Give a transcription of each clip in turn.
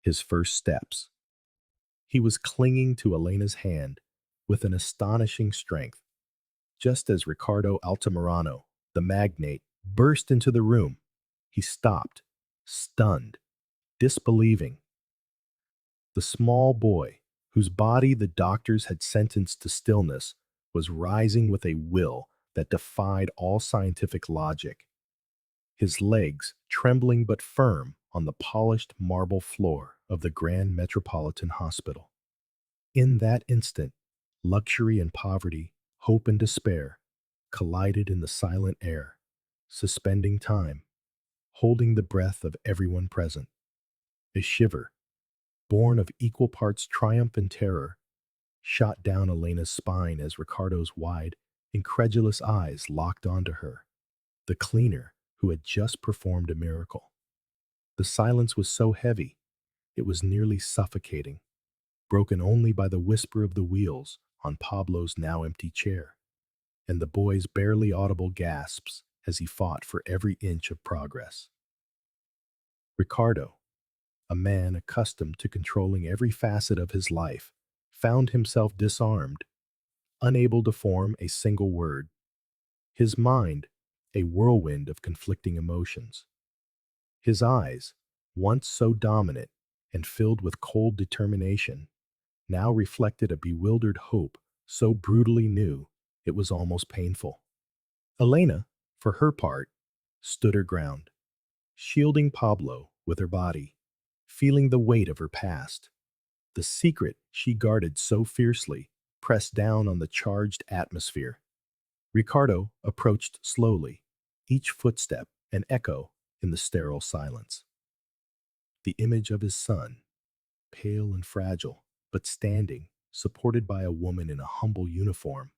his first steps. He was clinging to Elena's hand with an astonishing strength, just as Ricardo Altamirano, the magnate, burst into the room. He stopped, stunned, disbelieving. The small boy, whose body the doctors had sentenced to stillness, was rising with a will that defied all scientific logic. His legs trembling but firm on the polished marble floor of the Grand Metropolitan Hospital. In that instant, luxury and poverty, hope and despair, collided in the silent air, suspending time, holding the breath of everyone present. A shiver, born of equal parts triumph and terror, shot down Elena's spine as Ricardo's wide, incredulous eyes locked onto her, the cleaner who had just performed a miracle. The silence was so heavy, it was nearly suffocating, broken only by the whisper of the wheels on Pablo's now empty chair, and the boy's barely audible gasps as he fought for every inch of progress. Ricardo, a man accustomed to controlling every facet of his life, found himself disarmed, unable to form a single word. His mind, a whirlwind of conflicting emotions. His eyes, once so dominant and filled with cold determination, now reflected a bewildered hope so brutally new it was almost painful. Elena, for her part, stood her ground, shielding Pablo with her body, feeling the weight of her past. The secret she guarded so fiercely pressed down on the charged atmosphere. Ricardo approached slowly, each footstep an echo in the sterile silence. The image of his son, pale and fragile, but standing, supported by a woman in a humble uniform,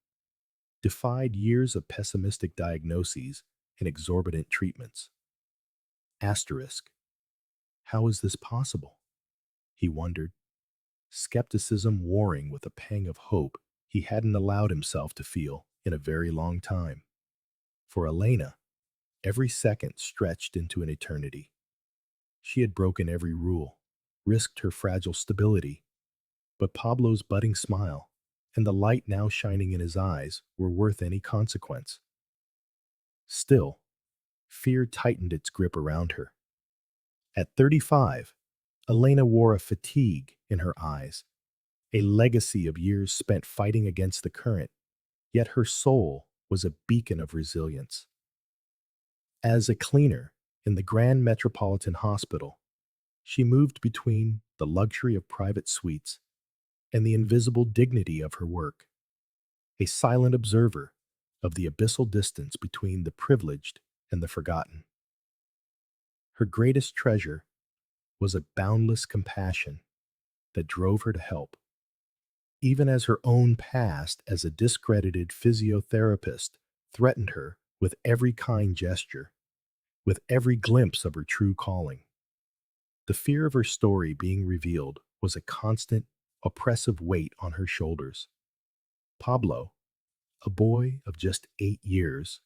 defied years of pessimistic diagnoses and exorbitant treatments. Asterisk. How is this possible? He wondered, skepticism warring with a pang of hope he hadn't allowed himself to feel in a very long time. For Elena, every second stretched into an eternity. She had broken every rule, risked her fragile stability, but Pablo's budding smile and the light now shining in his eyes were worth any consequence. Still, fear tightened its grip around her. At 35, Elena wore a fatigue in her eyes, a legacy of years spent fighting against the current, yet her soul was a beacon of resilience. As a cleaner in the Grand Metropolitan Hospital, she moved between the luxury of private suites and the invisible dignity of her work, a silent observer of the abyssal distance between the privileged and the forgotten. Her greatest treasure was a boundless compassion that drove her to help, even as her own past as a discredited physiotherapist threatened her with every kind gesture, with every glimpse of her true calling. The fear of her story being revealed was a constant, oppressive weight on her shoulders. Pablo, a boy of just 8 years,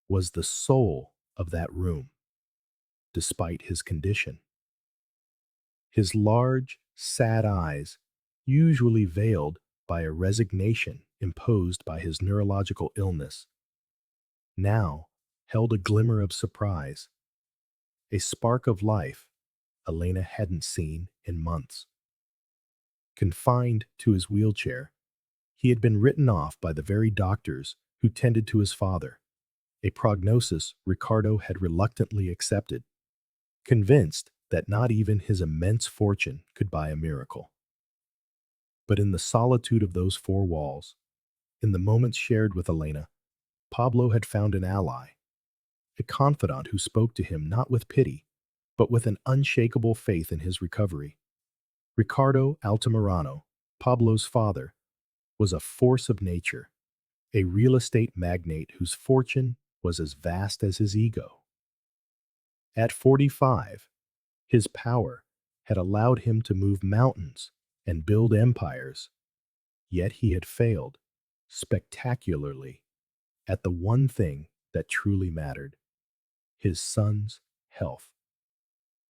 was the soul of that room, despite his condition. His large, sad eyes, usually veiled by a resignation imposed by his neurological illness, now held a glimmer of surprise, a spark of life Elena hadn't seen in months. Confined to his wheelchair, he had been written off by the very doctors who tended to his father, a prognosis Ricardo had reluctantly accepted, convinced that not even his immense fortune could buy a miracle. But in the solitude of those four walls, in the moments shared with Elena, Pablo had found an ally, a confidant who spoke to him not with pity, but with an unshakable faith in his recovery. Ricardo Altamirano, Pablo's father, was a force of nature, a real estate magnate whose fortune was as vast as his ego. At 45, his power had allowed him to move mountains and build empires, yet he had failed, spectacularly, at the one thing that truly mattered: his son's health.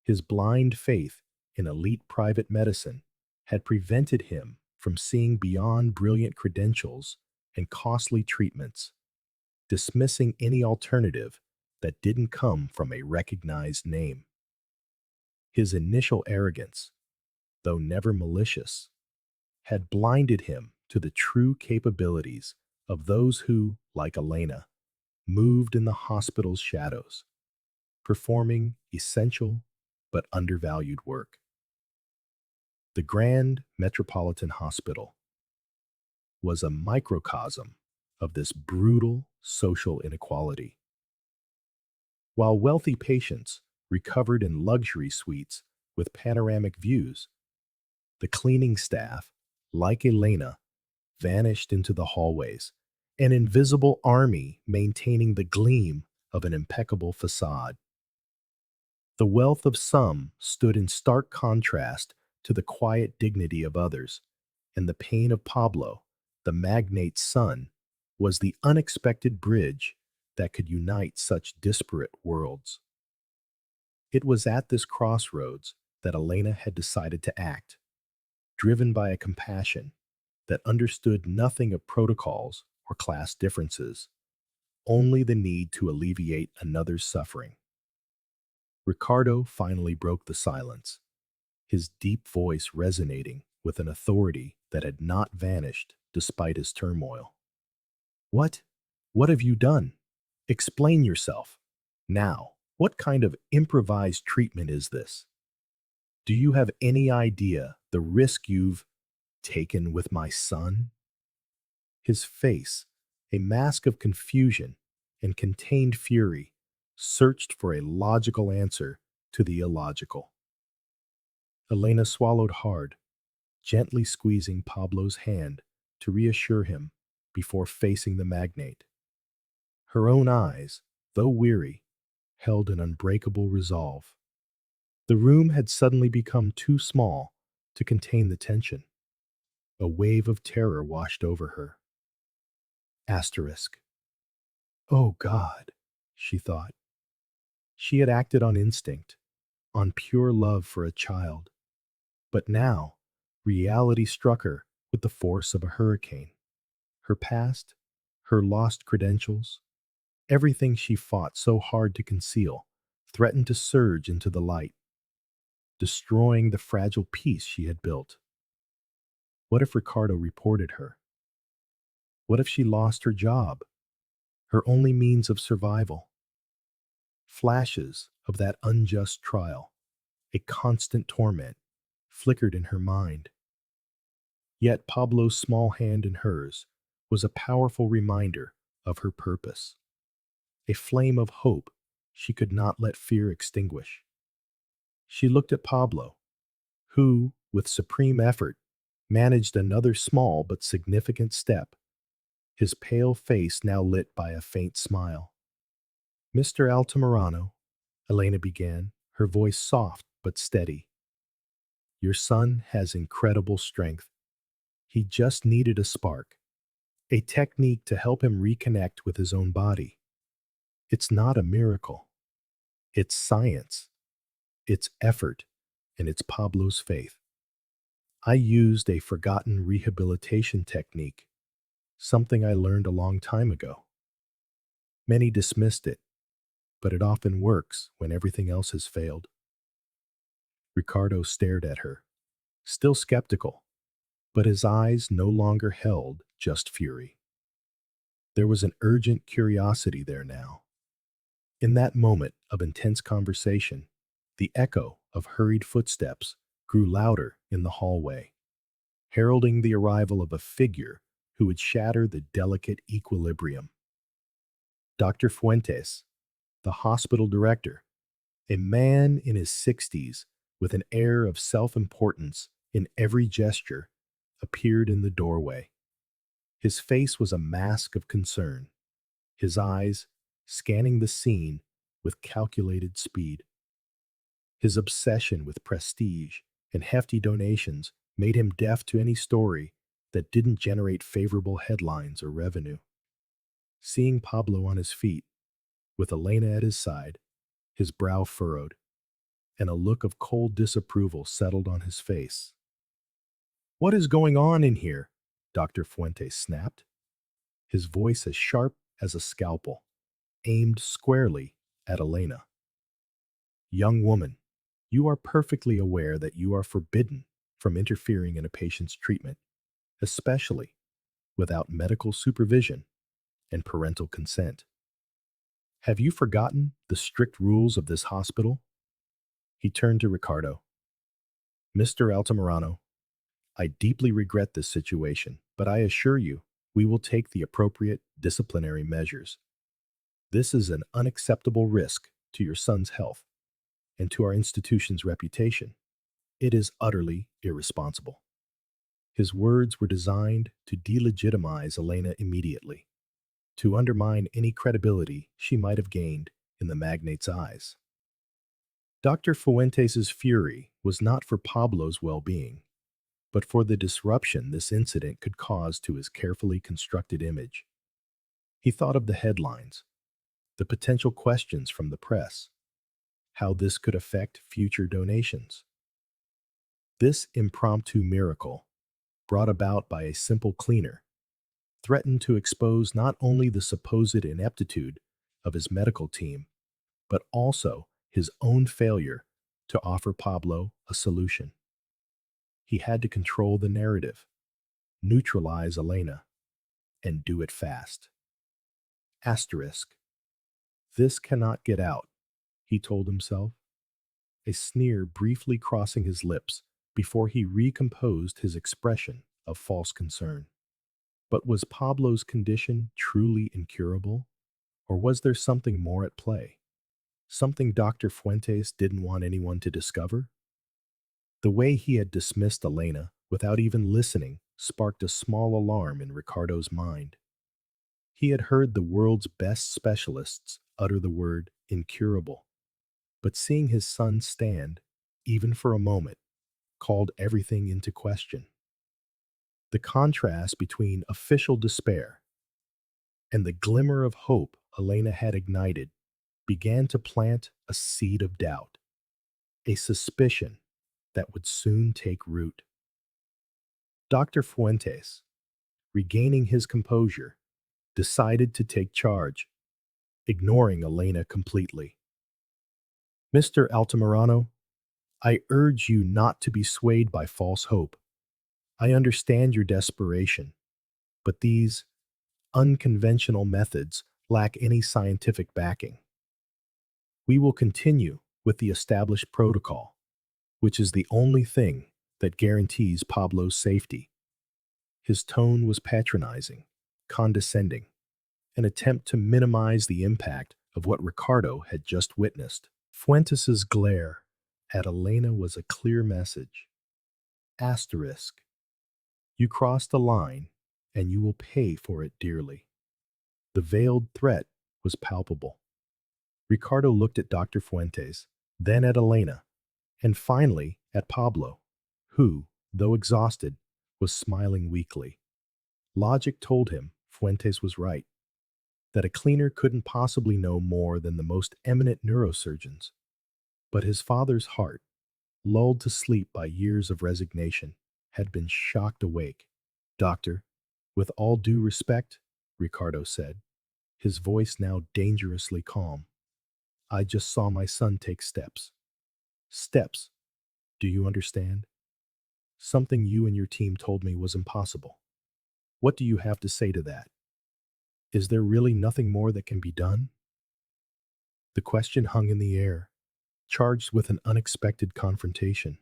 His blind faith in elite private medicine had prevented him from seeing beyond brilliant credentials and costly treatments, dismissing any alternative that didn't come from a recognized name. His initial arrogance, though never malicious, had blinded him to the true capabilities of those who, like Elena, moved in the hospital's shadows, performing essential but undervalued work. The Grand Metropolitan Hospital was a microcosm of this brutal social inequality. While wealthy patients recovered in luxury suites with panoramic views, the cleaning staff, like Elena, vanished into the hallways, an invisible army maintaining the gleam of an impeccable facade. The wealth of some stood in stark contrast to the quiet dignity of others, and the pain of Pablo, the magnate's son, was the unexpected bridge that could unite such disparate worlds. It was at this crossroads that Elena had decided to act, driven by a compassion that understood nothing of protocols or class differences, only the need to alleviate another's suffering. Ricardo finally broke the silence, his deep voice resonating with an authority that had not vanished despite his turmoil. What? What have you done? Explain yourself. Now, what kind of improvised treatment is this? Do you have any idea the risk you've taken with my son? His face, a mask of confusion and contained fury, searched for a logical answer to the illogical. Elena swallowed hard, gently squeezing Pablo's hand to reassure him before facing the magnate. Her own eyes, though weary, held an unbreakable resolve. The room had suddenly become too small to contain the tension. A wave of terror washed over her. Asterisk. Oh God, she thought. She had acted on instinct, on pure love for a child. But now, reality struck her with the force of a hurricane. Her past, her lost credentials, everything she fought so hard to conceal, threatened to surge into the light, destroying the fragile peace she had built. What if Ricardo reported her? What if she lost her job, her only means of survival? Flashes of that unjust trial, a constant torment, flickered in her mind. Yet Pablo's small hand in hers was a powerful reminder of her purpose, a flame of hope she could not let fear extinguish. She looked at Pablo, who, with supreme effort, managed another small but significant step, his pale face now lit by a faint smile. Mr. Altamirano, Elena began, her voice soft but steady. Your son has incredible strength. He just needed a spark, a technique to help him reconnect with his own body. It's not a miracle. It's science. It's effort, and it's Pablo's faith. I used a forgotten rehabilitation technique, something I learned a long time ago. Many dismissed it, but it often works when everything else has failed. Ricardo stared at her, still skeptical, but his eyes no longer held just fury. There was an urgent curiosity there now. In that moment of intense conversation, the echo of hurried footsteps grew louder in the hallway, heralding the arrival of a figure who would shatter the delicate equilibrium. Dr. Fuentes, the hospital director, a man in his 60s with an air of self-importance in every gesture, appeared in the doorway. His face was a mask of concern, his eyes scanning the scene with calculated speed. His obsession with prestige and hefty donations made him deaf to any story that didn't generate favorable headlines or revenue. Seeing Pablo on his feet, with Elena at his side, his brow furrowed. and a look of cold disapproval settled on his face. "What is going on in here?" Dr. Fuentes snapped, his voice as sharp as a scalpel, aimed squarely at Elena. "Young woman, you are perfectly aware that you are forbidden from interfering in a patient's treatment, especially without medical supervision and parental consent. Have you forgotten the strict rules of this hospital?" He turned to Ricardo. "Mr. Altamirano, I deeply regret this situation, but I assure you we will take the appropriate disciplinary measures. This is an unacceptable risk to your son's health and to our institution's reputation. It is utterly irresponsible." His words were designed to delegitimize Elena immediately, to undermine any credibility she might have gained in the magnate's eyes. Dr. Fuentes' fury was not for Pablo's well-being, but for the disruption this incident could cause to his carefully constructed image. He thought of the headlines, the potential questions from the press, how this could affect future donations. This impromptu miracle, brought about by a simple cleaner, threatened to expose not only the supposed ineptitude of his medical team, but also his own failure to offer Pablo a solution. He had to control the narrative, neutralize Elena, and do it fast. Asterisk. This cannot get out, he told himself, a sneer briefly crossing his lips before he recomposed his expression of false concern. But was Pablo's condition truly incurable, or was there something more at play? Something Dr. Fuentes didn't want anyone to discover? The way he had dismissed Elena without even listening sparked a small alarm in Ricardo's mind. He had heard the world's best specialists utter the word incurable, but seeing his son stand, even for a moment, called everything into question. The contrast between official despair and the glimmer of hope Elena had ignited began to plant a seed of doubt, a suspicion that would soon take root. Dr. Fuentes, regaining his composure, decided to take charge, ignoring Elena completely. "Mr. Altamirano, I urge you not to be swayed by false hope. I understand your desperation, but these unconventional methods lack any scientific backing. We will continue with the established protocol, which is the only thing that guarantees Pablo's safety." His tone was patronizing, condescending, an attempt to minimize the impact of what Ricardo had just witnessed. Fuentes's glare at Elena was a clear message. Asterisk. You crossed a line, and you will pay for it dearly. The veiled threat was palpable. Ricardo looked at Dr. Fuentes, then at Elena, and finally at Pablo, who, though exhausted, was smiling weakly. Logic told him Fuentes was right, that a cleaner couldn't possibly know more than the most eminent neurosurgeons. But his father's heart, lulled to sleep by years of resignation, had been shocked awake. "Doctor, with all due respect," Ricardo said, his voice now dangerously calm, "I just saw my son take steps. Steps, do you understand? Something you and your team told me was impossible. What do you have to say to that? Is there really nothing more that can be done?" The question hung in the air, charged with an unexpected confrontation.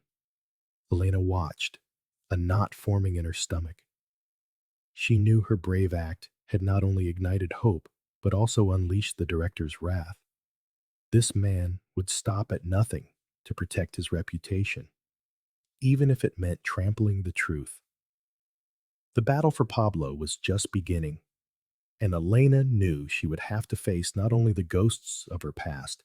Elena watched, a knot forming in her stomach. She knew her brave act had not only ignited hope, but also unleashed the director's wrath. This man would stop at nothing to protect his reputation, even if it meant trampling the truth. The battle for Pablo was just beginning, and Elena knew she would have to face not only the ghosts of her past,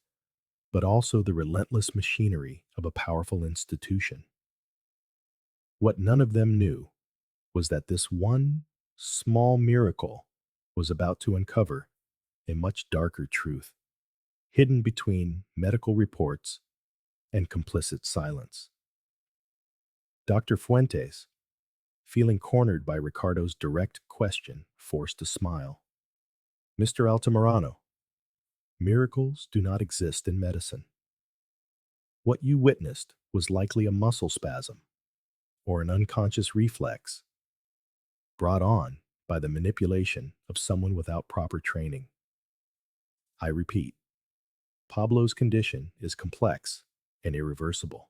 but also the relentless machinery of a powerful institution. What none of them knew was that this one small miracle was about to uncover a much darker truth, hidden between medical reports and complicit silence. Dr. Fuentes, feeling cornered by Ricardo's direct question, forced a smile. Mr. Altamirano, miracles do not exist in medicine. What you witnessed was likely a muscle spasm or an unconscious reflex brought on by the manipulation of someone without proper training. I repeat, Pablo's condition is complex and irreversible.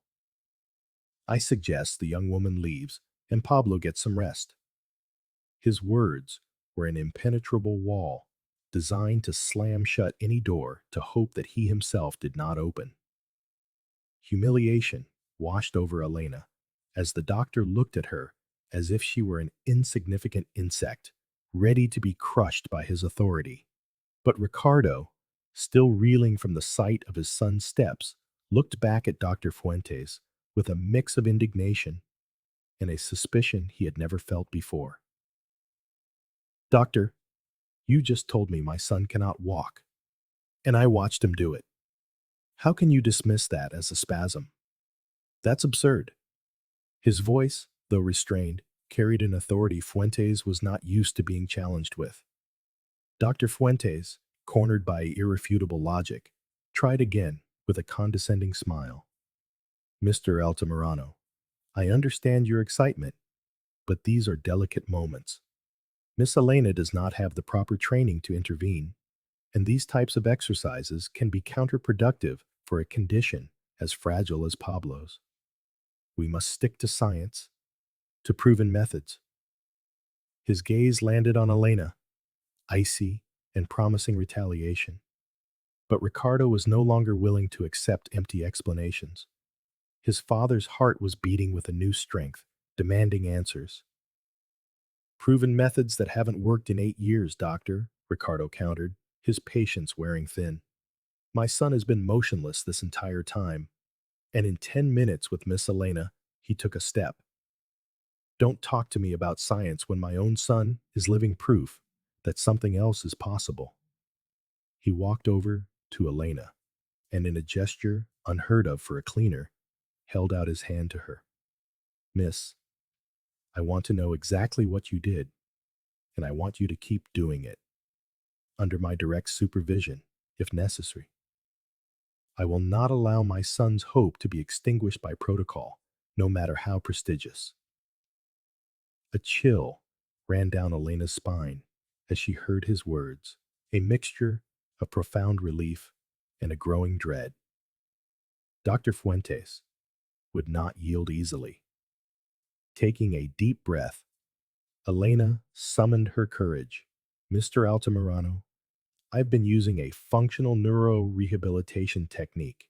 I suggest the young woman leaves and Pablo gets some rest. His words were an impenetrable wall designed to slam shut any door to hope that he himself did not open. Humiliation washed over Elena as the doctor looked at her as if she were an insignificant insect, ready to be crushed by his authority. But Ricardo, still reeling from the sight of his son's steps, looked back at Dr. Fuentes with a mix of indignation and a suspicion he had never felt before. Doctor, you just told me my son cannot walk, and I watched him do it. How can you dismiss that as a spasm? That's absurd. His voice, though restrained, carried an authority Fuentes was not used to being challenged with. Dr. Fuentes, cornered by irrefutable logic, tried again with a condescending smile. Mr. Altamirano, I understand your excitement, but these are delicate moments. Miss Elena does not have the proper training to intervene, and these types of exercises can be counterproductive for a condition as fragile as Pablo's. We must stick to science, to proven methods. His gaze landed on Elena, icy and promising retaliation. But Ricardo was no longer willing to accept empty explanations. His father's heart was beating with a new strength, demanding answers. Proven methods that haven't worked in 8 years, doctor, Ricardo countered, his patience wearing thin. My son has been motionless this entire time, and in 10 minutes with Miss Elena, he took a step. Don't talk to me about science when my own son is living proof that something else is possible. He walked over to Elena, and in a gesture unheard of for a cleaner, held out his hand to her. Miss, I want to know exactly what you did, and I want you to keep doing it, under my direct supervision, if necessary. I will not allow my son's hope to be extinguished by protocol, no matter how prestigious. A chill ran down Elena's spine as she heard his words, a mixture of profound relief and a growing dread. Dr. Fuentes would not yield easily. Taking a deep breath, Elena summoned her courage. Mr. Altamirano, I've been using a functional neurorehabilitation technique.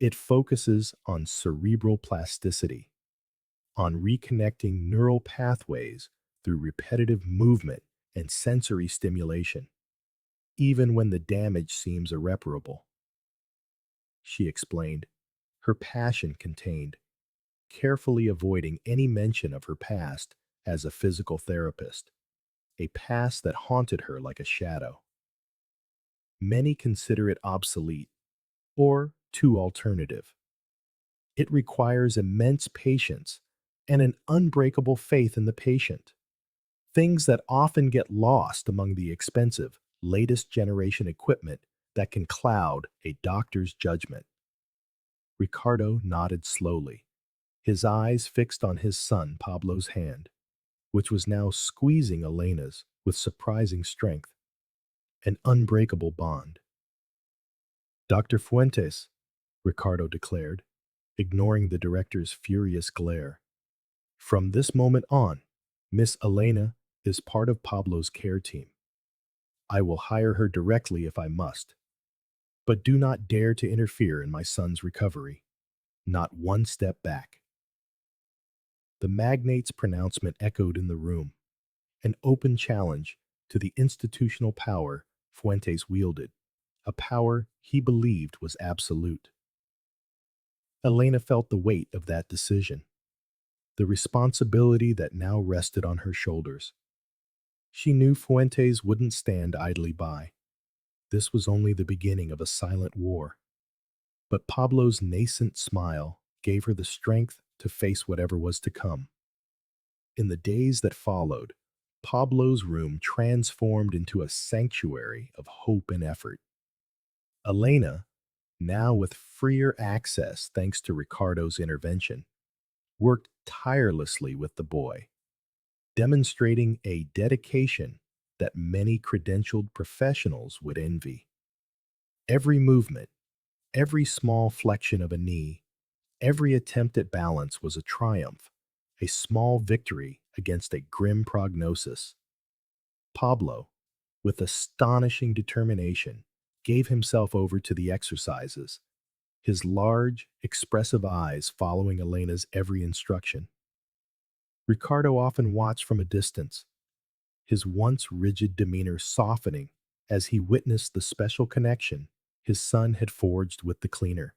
It focuses on cerebral plasticity, on reconnecting neural pathways through repetitive movement and sensory stimulation, even when the damage seems irreparable. She explained, her passion contained, carefully avoiding any mention of her past as a physical therapist, a past that haunted her like a shadow. Many consider it obsolete or too alternative. It requires immense patience and an unbreakable faith in the patient, things that often get lost among the expensive, latest generation equipment that can cloud a doctor's judgment. Ricardo nodded slowly, his eyes fixed on his son Pablo's hand, which was now squeezing Elena's with surprising strength, an unbreakable bond. Dr. Fuentes, Ricardo declared, ignoring the director's furious glare. From this moment on, Miss Elena is part of Pablo's care team. I will hire her directly if I must. But do not dare to interfere in my son's recovery. Not one step back. The magnate's pronouncement echoed in the room, an open challenge to the institutional power Fuentes wielded, a power he believed was absolute. Elena felt the weight of that decision, the responsibility that now rested on her shoulders. She knew Fuentes wouldn't stand idly by. This was only the beginning of a silent war. But Pablo's nascent smile gave her the strength to face whatever was to come. In the days that followed, Pablo's room transformed into a sanctuary of hope and effort. Elena, now with freer access thanks to Ricardo's intervention, worked tirelessly with the boy, demonstrating a dedication that many credentialed professionals would envy. Every movement, every small flexion of a knee, every attempt at balance was a triumph, a small victory against a grim prognosis. Pablo, with astonishing determination, gave himself over to the exercises, his large, expressive eyes following Elena's every instruction. Ricardo often watched from a distance, his once rigid demeanor softening as he witnessed the special connection his son had forged with the cleaner,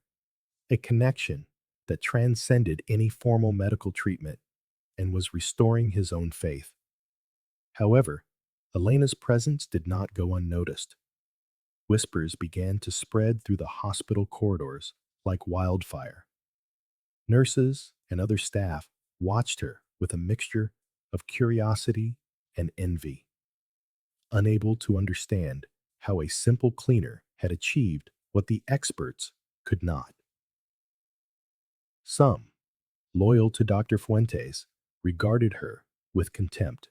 a connection that transcended any formal medical treatment and was restoring his own faith. However, Elena's presence did not go unnoticed. Whispers began to spread through the hospital corridors like wildfire. Nurses and other staff watched her with a mixture of curiosity and envy, unable to understand how a simple cleaner had achieved what the experts could not. Some, loyal to Dr. Fuentes, regarded her with contempt,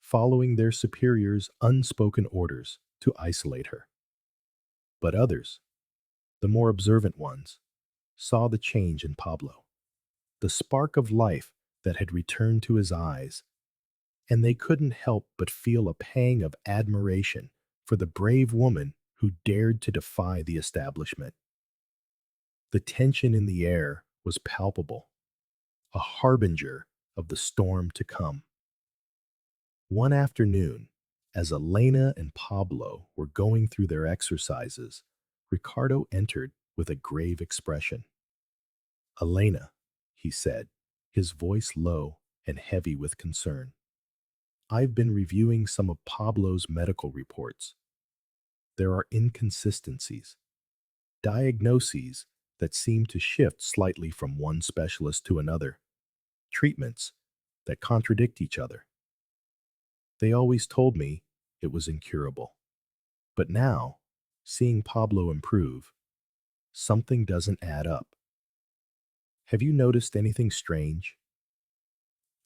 following their superiors' unspoken orders to isolate her. But others, the more observant ones, saw the change in Pablo, the spark of life that had returned to his eyes, and they couldn't help but feel a pang of admiration for the brave woman who dared to defy the establishment. The tension in the air was palpable, a harbinger of the storm to come. One afternoon, as Elena and Pablo were going through their exercises, Ricardo entered with a grave expression. "Elena," he said, his voice low and heavy with concern, "I've been reviewing some of Pablo's medical reports. There are inconsistencies, diagnoses that seem to shift slightly from one specialist to another, treatments that contradict each other. They always told me it was incurable. But now, seeing Pablo improve, something doesn't add up. Have you noticed anything strange?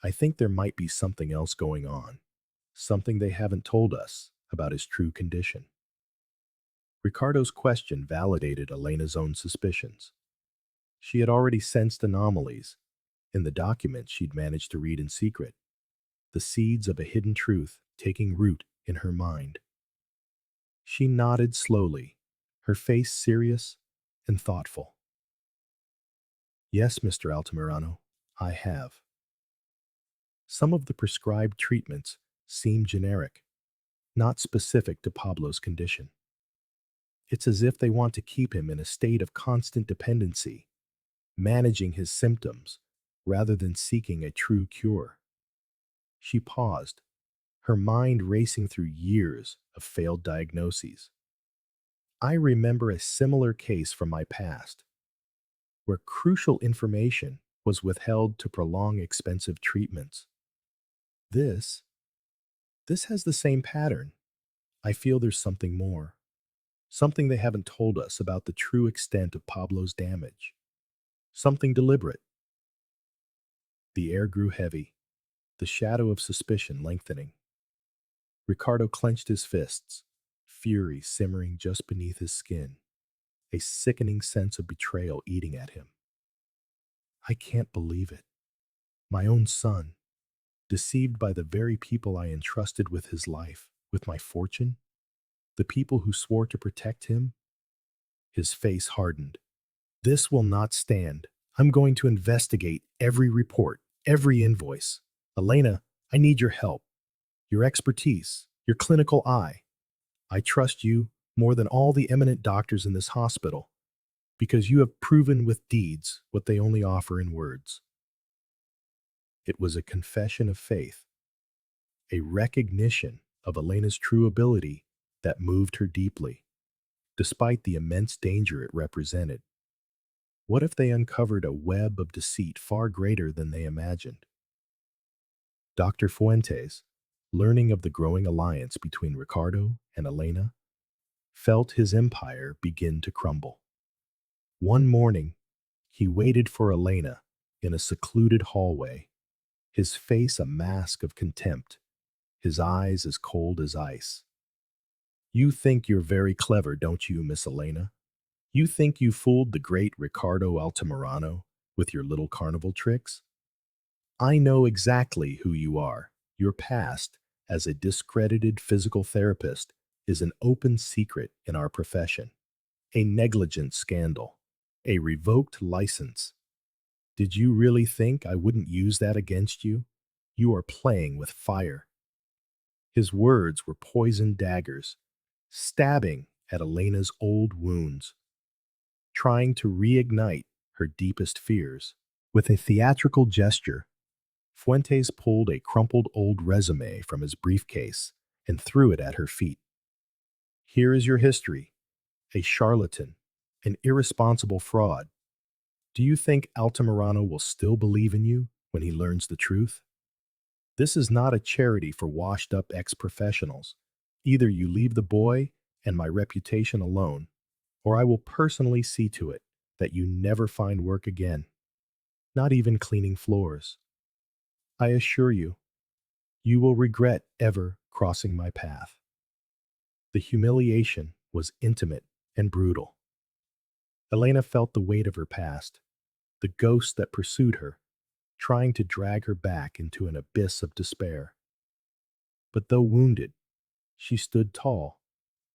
I think there might be something else going on, something they haven't told us about his true condition." Ricardo's question validated Elena's own suspicions. She had already sensed anomalies in the documents she'd managed to read in secret, the seeds of a hidden truth taking root in her mind. She nodded slowly, her face serious and thoughtful. "Yes, Mr. Altamirano, I have. Some of the prescribed treatments seem generic, not specific to Pablo's condition. It's as if they want to keep him in a state of constant dependency, managing his symptoms rather than seeking a true cure." She paused, her mind racing through years of failed diagnoses. "I remember a similar case from my past, where crucial information was withheld to prolong expensive treatments. This, this has the same pattern. I feel there's something more, something they haven't told us about the true extent of Pablo's damage, something deliberate." The air grew heavy, the shadow of suspicion lengthening. Ricardo clenched his fists, fury simmering just beneath his skin, a sickening sense of betrayal eating at him. "I can't believe it. My own son, deceived by the very people I entrusted with his life, with my fortune, the people who swore to protect him." His face hardened. "This will not stand. I'm going to investigate every report, every invoice. Elena, I need your help, your expertise, your clinical eye. I trust you more than all the eminent doctors in this hospital, because you have proven with deeds what they only offer in words." It was a confession of faith, a recognition of Elena's true ability that moved her deeply, despite the immense danger it represented. What if they uncovered a web of deceit far greater than they imagined? Dr. Fuentes, learning of the growing alliance between Ricardo and Elena, felt his empire begin to crumble. One morning, he waited for Elena in a secluded hallway, his face a mask of contempt, his eyes as cold as ice. You think you're very clever, don't you, Miss Elena? You think you fooled the great Ricardo Altamirano with your little carnival tricks? I know exactly who you are. Your past as a discredited physical therapist is an open secret in our profession. A negligent scandal, a revoked license. Did you really think I wouldn't use that against you? You are playing with fire. His words were poisoned daggers, stabbing at Elena's old wounds, trying to reignite her deepest fears. With a theatrical gesture, Fuentes pulled a crumpled old resume from his briefcase and threw it at her feet. Here is your history, a charlatan, an irresponsible fraud. Do you think Altamirano will still believe in you when he learns the truth? This is not a charity for washed-up ex-professionals. Either you leave the boy and my reputation alone, or I will personally see to it that you never find work again, not even cleaning floors. I assure you, you will regret ever crossing my path. The humiliation was intimate and brutal. Elena felt the weight of her past, the ghost that pursued her, trying to drag her back into an abyss of despair. But though wounded, she stood tall,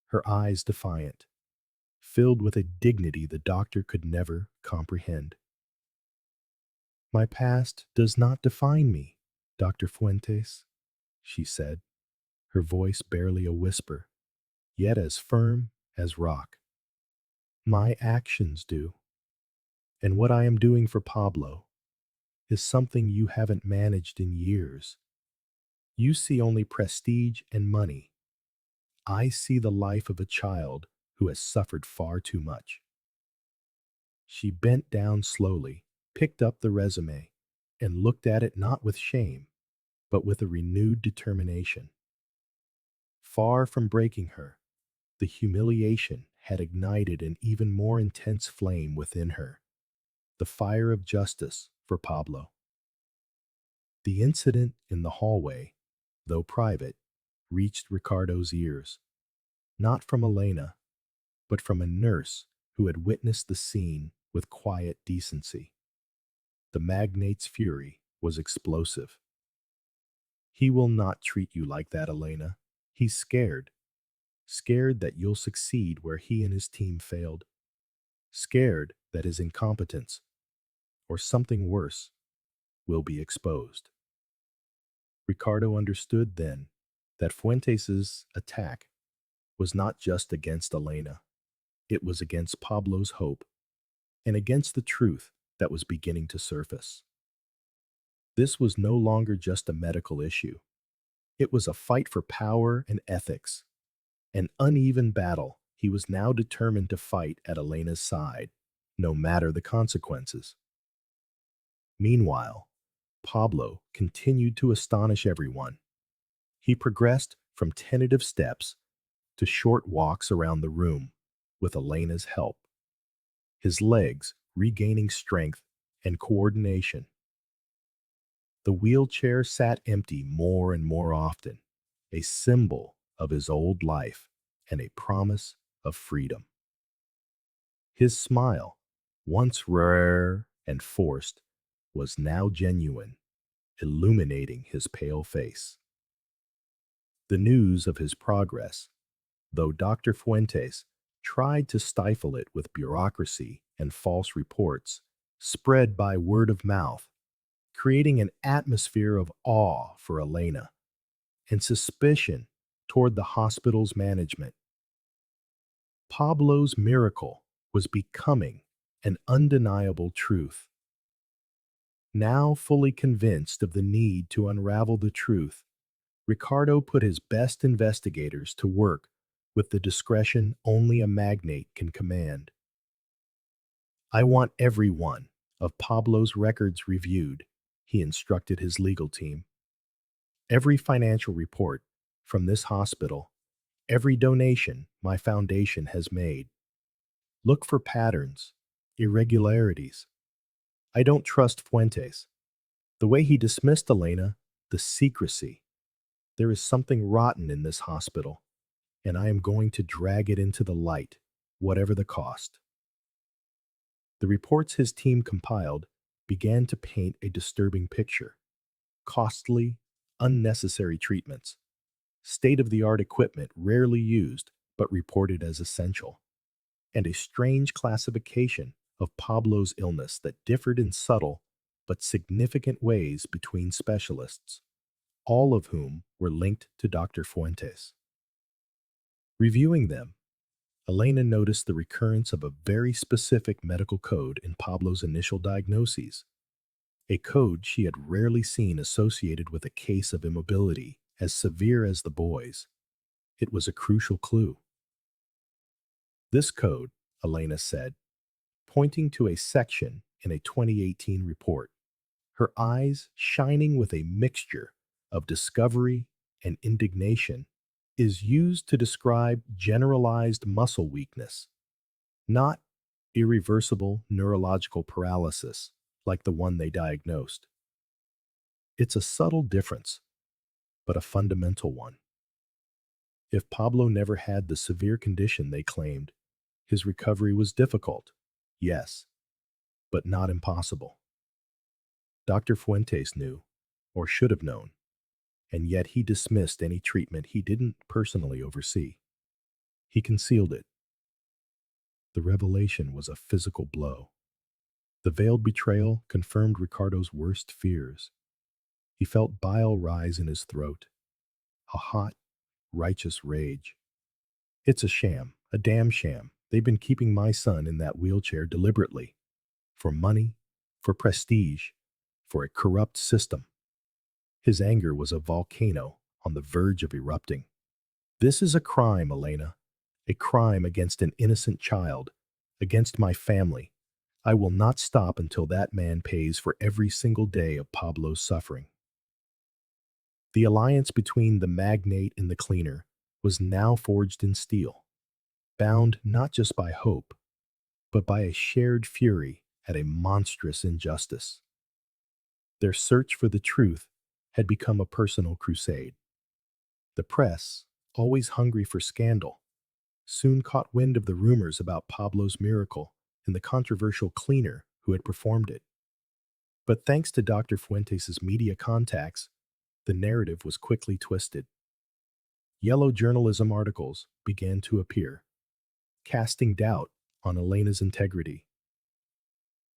her eyes defiant, filled with a dignity the doctor could never comprehend. My past does not define me, Dr. Fuentes, she said, her voice barely a whisper, yet as firm as rock. My actions do. And what I am doing for Pablo is something you haven't managed in years. You see only prestige and money. I see the life of a child who has suffered far too much. She bent down slowly, picked up the resume, and looked at it not with shame, but with a renewed determination. Far from breaking her, the humiliation had ignited an even more intense flame within her, the fire of justice for Pablo. The incident in the hallway, though private, reached Ricardo's ears, not from Elena, but from a nurse who had witnessed the scene with quiet decency. The magnate's fury was explosive. He will not treat you like that, Elena. He's scared. Scared that you'll succeed where he and his team failed. Scared that his incompetence, or something worse, will be exposed. Ricardo understood then that Fuentes's attack was not just against Elena. It was against Pablo's hope and against the truth that was beginning to surface. This was no longer just a medical issue. It was a fight for power and ethics, an uneven battle he was now determined to fight at Elena's side, no matter the consequences. Meanwhile, Pablo continued to astonish everyone. He progressed from tentative steps to short walks around the room with Elena's help, his legs regaining strength and coordination. The wheelchair sat empty more and more often, a symbol of his old life and a promise of freedom. His smile, once rare and forced, was now genuine, illuminating his pale face. The news of his progress, though Dr. Fuentes tried to stifle it with bureaucracy and false reports, spread by word of mouth, creating an atmosphere of awe for Elena and suspicion toward the hospital's management. Pablo's miracle was becoming an undeniable truth. Now fully convinced of the need to unravel the truth, Ricardo put his best investigators to work with the discretion only a magnate can command. I want every one of Pablo's records reviewed, he instructed his legal team. Every financial report from this hospital, every donation my foundation has made. Look for patterns, irregularities. I don't trust Fuentes. The way he dismissed Elena, the secrecy. There is something rotten in this hospital, and I am going to drag it into the light, whatever the cost. The reports his team compiled began to paint a disturbing picture. Costly, unnecessary treatments, state of the art equipment rarely used but reported as essential, and a strange classification of Pablo's illness that differed in subtle but significant ways between specialists, all of whom were linked to Dr. Fuentes. Reviewing them, Elena noticed the recurrence of a very specific medical code in Pablo's initial diagnoses, a code she had rarely seen associated with a case of immobility as severe as the boy's. It was a crucial clue. This code, Elena said, pointing to a section in a 2018 report, her eyes shining with a mixture of discovery and indignation, is used to describe generalized muscle weakness, not irreversible neurological paralysis like the one they diagnosed. It's a subtle difference, but a fundamental one. If Pablo never had the severe condition they claimed, his recovery was difficult, yes, but not impossible. Dr. Fuentes knew, or should have known, and yet he dismissed any treatment he didn't personally oversee. He concealed it. The revelation was a physical blow. The veiled betrayal confirmed Ricardo's worst fears. He felt bile rise in his throat, a hot, righteous rage. It's a sham, a damn sham. They've been keeping my son in that wheelchair deliberately. For money, for prestige, for a corrupt system. His anger was a volcano on the verge of erupting. This is a crime, Elena. A crime against an innocent child, against my family. I will not stop until that man pays for every single day of Pablo's suffering. The alliance between the magnate and the cleaner was now forged in steel, bound not just by hope, but by a shared fury at a monstrous injustice. Their search for the truth had become a personal crusade. The press, always hungry for scandal, soon caught wind of the rumors about Pablo's miracle and the controversial cleaner who had performed it. But thanks to Dr. Fuentes' media contacts, the narrative was quickly twisted. Yellow journalism articles began to appear, casting doubt on Elena's integrity.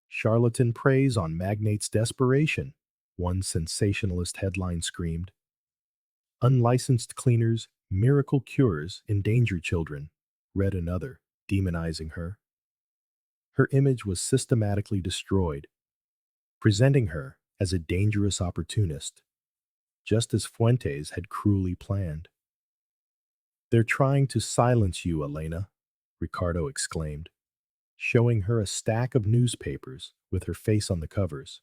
Charlatan preys on magnate's desperation, one sensationalist headline screamed. Unlicensed cleaners, miracle cures endanger children, read another, demonizing her. Her image was systematically destroyed, presenting her as a dangerous opportunist, just as Fuentes had cruelly planned. They're trying to silence you, Elena, Ricardo exclaimed, showing her a stack of newspapers with her face on the covers.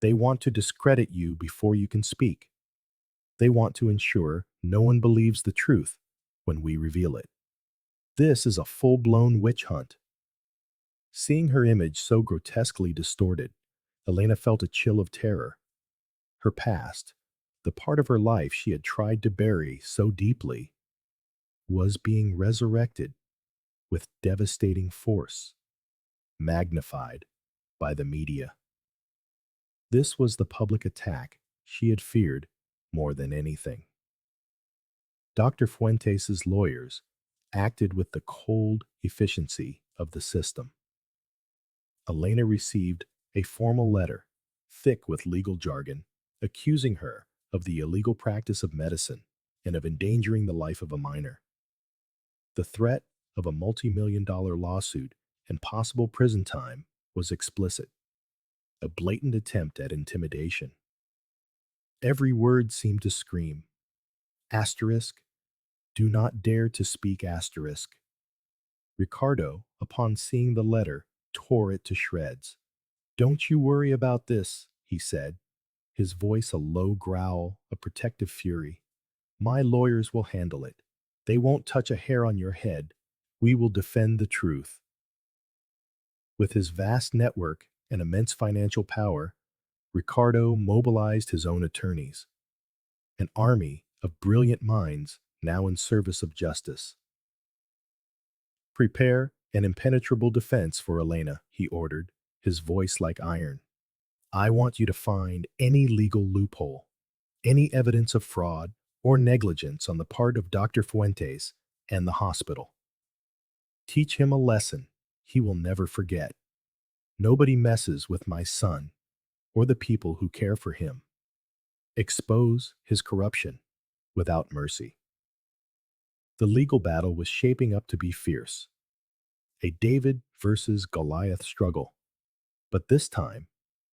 They want to discredit you before you can speak. They want to ensure no one believes the truth when we reveal it. This is a full-blown witch hunt. Seeing her image so grotesquely distorted, Elena felt a chill of terror. Her past, the part of her life she had tried to bury so deeply, was being resurrected with devastating force, magnified by the media. This was the public attack she had feared more than anything. Dr. Fuentes' lawyers acted with the cold efficiency of the system. Elena received a formal letter, thick with legal jargon, accusing her of the illegal practice of medicine and of endangering the life of a minor. The threat of a multi-million-dollar lawsuit and possible prison time was explicit, a blatant attempt at intimidation. Every word seemed to scream, asterisk, do not dare to speak asterisk. Ricardo, upon seeing the letter, tore it to shreds. "Don't you worry about this," he said, his voice a low growl of protective fury. "My lawyers will handle it. They won't touch a hair on your head. We will defend the truth." With his vast network and immense financial power, Ricardo mobilized his own attorneys, an army of brilliant minds now in service of justice. "Prepare an impenetrable defense for Elena," he ordered, his voice like iron. "I want you to find any legal loophole, any evidence of fraud or negligence on the part of Dr. Fuentes and the hospital. Teach him a lesson he will never forget. Nobody messes with my son or the people who care for him. Expose his corruption without mercy." The legal battle was shaping up to be fierce, a David versus Goliath struggle. But this time,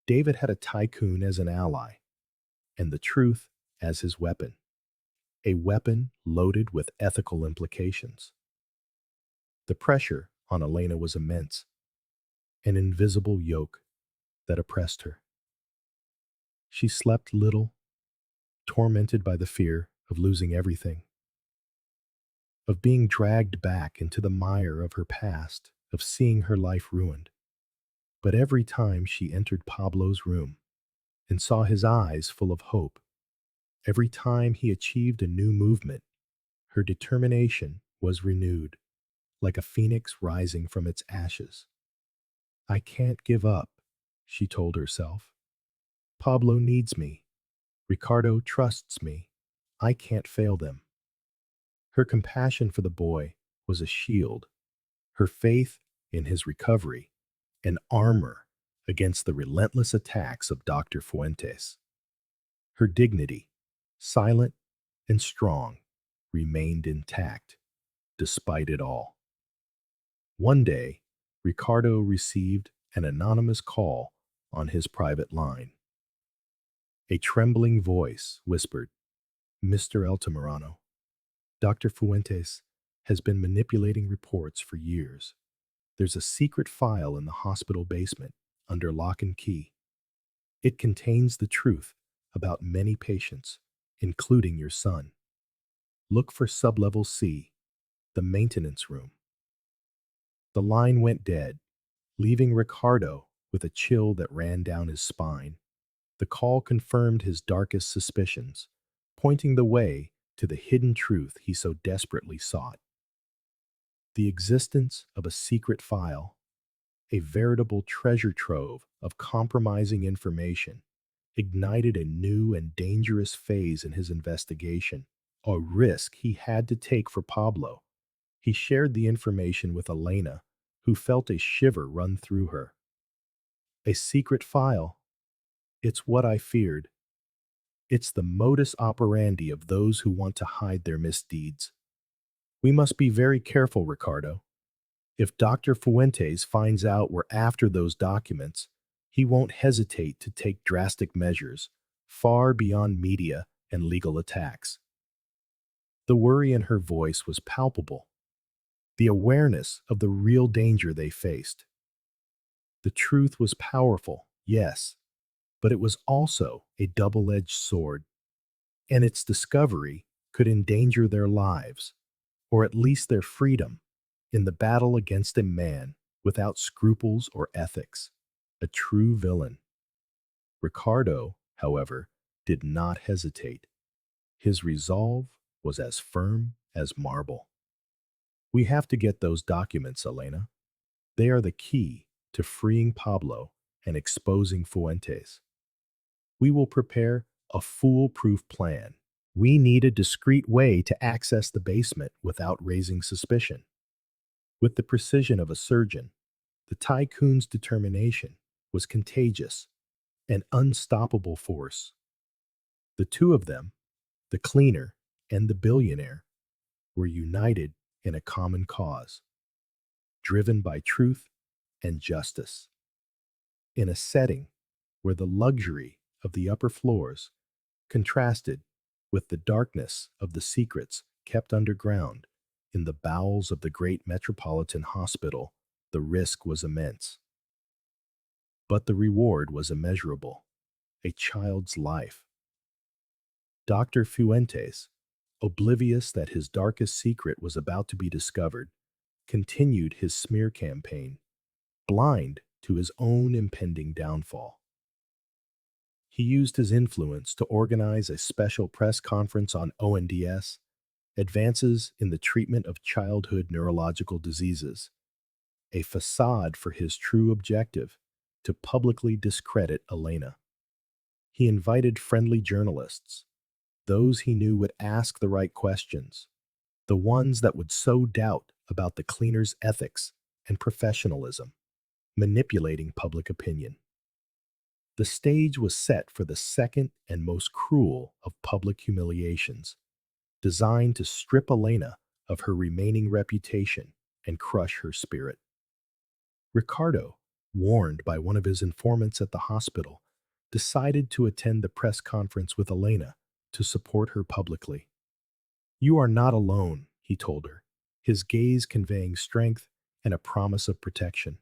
David had a tycoon as an ally, and the truth as his weapon, a weapon loaded with ethical implications. The pressure on Elena was immense, an invisible yoke that oppressed her. She slept little, tormented by the fear of losing everything, of being dragged back into the mire of her past, of seeing her life ruined. But every time she entered Pablo's room and saw his eyes full of hope, every time he achieved a new movement, her determination was renewed, like a phoenix rising from its ashes. "I can't give up," she told herself. "Pablo needs me. Ricardo trusts me. I can't fail them." Her compassion for the boy was a shield, her faith in his recovery an armor against the relentless attacks of Dr. Fuentes. Her dignity, silent and strong, remained intact despite it all. One day, Ricardo received an anonymous call on his private line. A trembling voice whispered, "Mr. Altamirano, Dr. Fuentes has been manipulating reports for years. There's a secret file in the hospital basement under lock and key. It contains the truth about many patients, including your son. Look for sublevel C, the maintenance room." The line went dead, leaving Ricardo with a chill that ran down his spine. The call confirmed his darkest suspicions, pointing the way to the hidden truth he so desperately sought. The existence of a secret file, a veritable treasure trove of compromising information, ignited a new and dangerous phase in his investigation, a risk he had to take for Pablo. He shared the information with Elena, who felt a shiver run through her. "A secret file? It's what I feared. It's the modus operandi of those who want to hide their misdeeds. We must be very careful, Ricardo. If Dr. Fuentes finds out we're after those documents, he won't hesitate to take drastic measures, far beyond media and legal attacks." The worry in her voice was palpable, the awareness of the real danger they faced. The truth was powerful, yes, but it was also a double-edged sword, and its discovery could endanger their lives, or at least their freedom, in the battle against a man without scruples or ethics, a true villain. Ricardo, however, did not hesitate. His resolve was as firm as marble. "We have to get those documents, Elena. They are the key to freeing Pablo and exposing Fuentes. We will prepare a foolproof plan. We need a discreet way to access the basement without raising suspicion." With the precision of a surgeon, the tycoon's determination was contagious, an unstoppable force. The two of them, the cleaner and the billionaire, were united in a common cause, driven by truth and justice. In a setting where the luxury of the upper floors contrasted with the darkness of the secrets kept underground in the bowels of the Great Metropolitan Hospital, the risk was immense. But the reward was immeasurable: a child's life. Dr. Fuentes, oblivious that his darkest secret was about to be discovered, continued his smear campaign, blind to his own impending downfall. He used his influence to organize a special press conference on ONDS, advances in the treatment of childhood neurological diseases, a facade for his true objective: to publicly discredit Elena. He invited friendly journalists, those he knew would ask the right questions, the ones that would sow doubt about the cleaner's ethics and professionalism, manipulating public opinion. The stage was set for the second and most cruel of public humiliations, designed to strip Elena of her remaining reputation and crush her spirit. Ricardo, warned by one of his informants at the hospital, decided to attend the press conference with Elena to support her publicly. "You are not alone," he told her, his gaze conveying strength and a promise of protection.